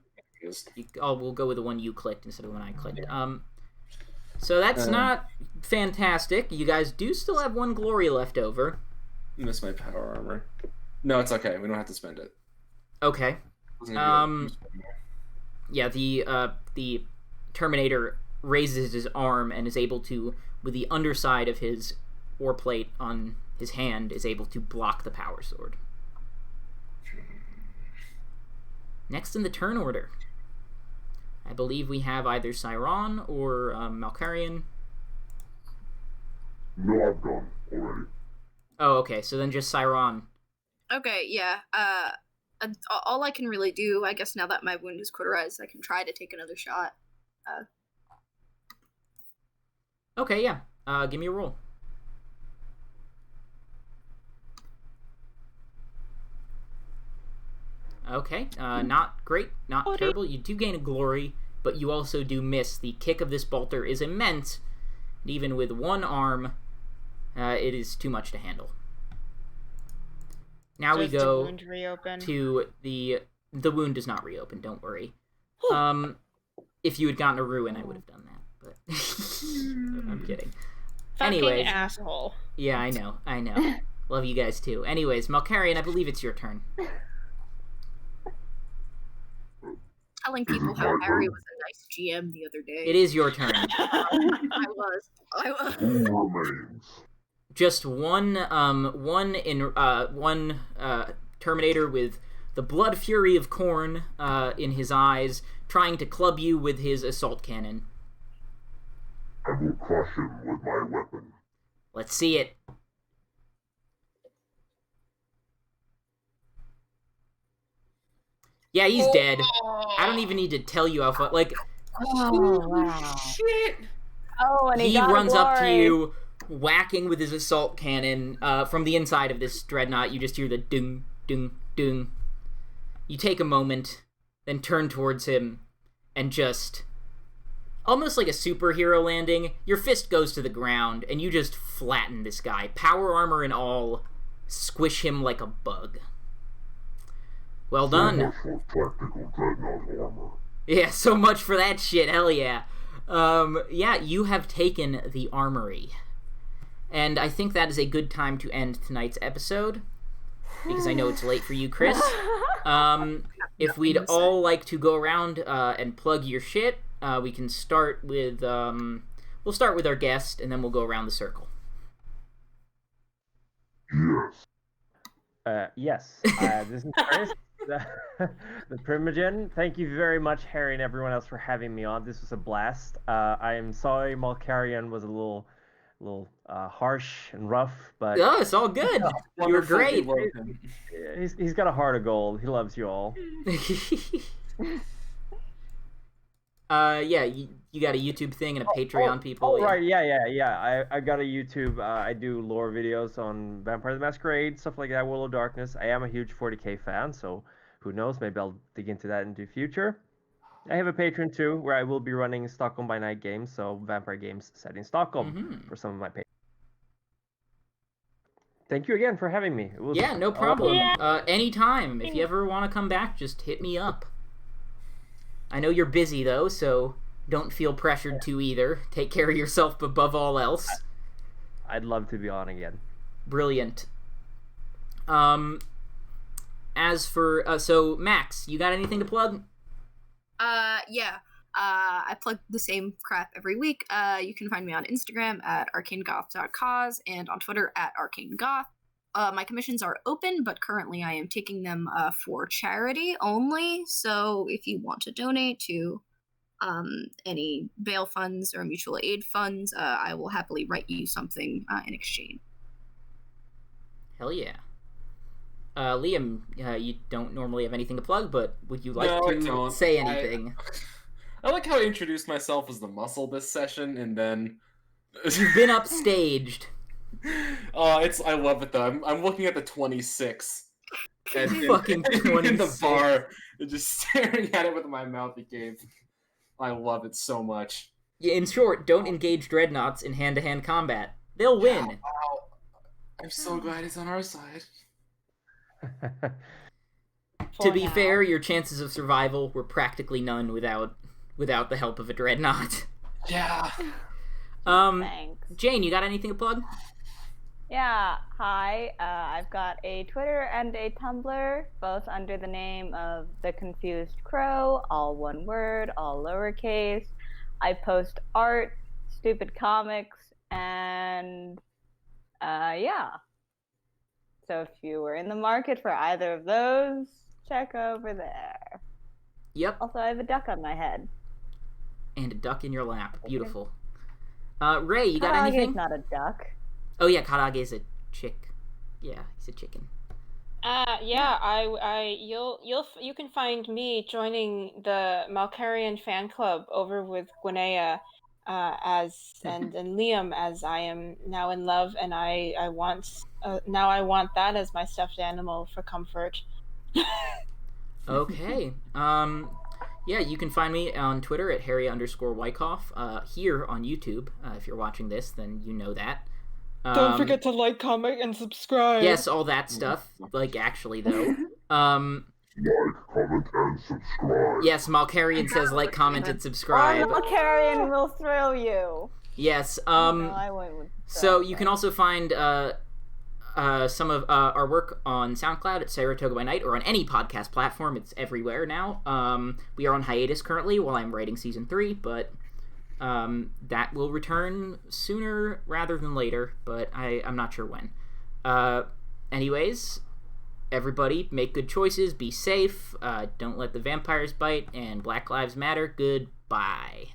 We'll go with the one you clicked instead of the one I clicked. So that's not fantastic. You guys do still have 1 glory left over. Miss my power armor. No, it's okay. We don't have to spend it. Okay. Yeah, the Terminator raises his arm and is able to, with the underside of his war plate on his hand, is able to block the power sword. Next in the turn order, I believe we have either Cyron or Malcharion. No, I've gone already. Oh, okay, so then just Cyron. Okay, yeah. All I can really do, I guess, now that my wound is cauterized, I can try to take another shot. Okay, yeah. Give me a roll. Okay, not great, not terrible. You do gain a glory, but you also do miss. The kick of this bolter is immense, and even with one arm, it is too much to handle. Now we Does the go wound reopen? to the wound does not reopen, don't worry. If you had gotten a ruin, I would have done that, but I'm kidding. Fucking Anyways, asshole. yeah, I know. Love you guys too. Anyways, Malcharion, I believe it's your turn. Telling people how Harry was a nice GM the other day. It is your turn. I was. Who remains? Just one Terminator with the blood fury of Khorne in his eyes, trying to club you with his assault cannon. I will crush him with my weapon. Let's see it. Yeah, he's dead. I don't even need to tell you how far. Like, Oh, wow. Shit! Oh, and he got runs up to glory. you, whacking with his assault cannon from the inside of this dreadnought. You just hear the dung, dung, dung. You take a moment, then turn towards him, and just, almost like a superhero landing, your fist goes to the ground, and you just flatten this guy. Power armor and all, squish him like a bug. Well done. So much for practical dreadnought armor. Yeah, so much for that shit, hell yeah. Yeah, you have taken the armory. And I think that is a good time to end tonight's episode, because I know it's late for you, Chris. If we'd all like to go around and plug your shit, we can start with, we'll start with our guest, and then we'll go around the circle. Yes. Yes. This is Chris, the Primogen. Thank you very much, Harry, and everyone else for having me on. This was a blast. I am sorry Malcharion was a little harsh and rough, but Oh, it's all good. You were great. he's got a heart of gold. He loves you all. Yeah, you got a YouTube thing and a Patreon, people. Oh, right, yeah. I got a YouTube. I do lore videos on Vampire the Masquerade, stuff like that, World of Darkness. I am a huge 40k fan, so who knows? Maybe I'll dig into that in the future. I have a Patreon too, where I will be running Stockholm by Night games, so vampire games set in Stockholm for some of my patrons. Thank you again for having me. It was no problem. Anytime. If you ever want to come back, just hit me up. I know you're busy, though, so don't feel pressured to either. Take care of yourself above all else. I'd love to be on again. Brilliant. As for... so, Max, you got anything to plug? Yeah. I plug the same crap every week. You can find me on Instagram at arcanegoth.cause and on Twitter at arcanegoth. My commissions are open, but currently I am taking them for charity only. So if you want to donate to any bail funds or mutual aid funds, I will happily write you something in exchange. Hell yeah. Liam, you don't normally have anything to plug, but would you like to say anything? I like how I introduced myself as the muscle this session, and then... You've been upstaged. I love it though. I'm looking at the 26 and fucking 26 in the bar and just staring at it with my mouth agape. I love it so much. Yeah, in short, don't engage dreadnoughts in hand-to-hand combat. They'll win. Wow. I'm so glad he's on our side. To be fair, your chances of survival were practically none without the help of a dreadnought. Yeah. Thanks. Jane, you got anything to plug? Yeah, hi. I've got a Twitter and a Tumblr, both under the name of The Confused Crow, all one word, all lowercase. I post art, stupid comics, and yeah. So if you were in the market for either of those, check over there. Yep. Also, I have a duck on my head. And a duck in your lap. Beautiful. Ray, you got Karage's anything? not a duck. Oh yeah, Karage is a chick. Yeah, he's a chicken. Yeah, you can find me joining the Malcharion fan club over with Gwinnea, and Liam, as I am now in love, and I want that as my stuffed animal for comfort. Okay. Yeah, you can find me on Twitter at Harry_Wyckoff. Here on YouTube, if you're watching this, then you know that. Don't forget to like, comment, and subscribe. Yes, all that stuff. Like, actually, though. Like, comment, and subscribe. Yes, Malcharion says like, comment, and Or subscribe. Malcharion will thrill you. Yes. No, I went with So that, you can but- also find some of our work on SoundCloud at Saratoga by Night, or on any podcast platform. It's everywhere now. We are on hiatus currently while I'm writing season 3, but that will return sooner rather than later, but I'm not sure when. Anyways, everybody, make good choices, be safe, don't let the vampires bite, and Black Lives Matter. Goodbye.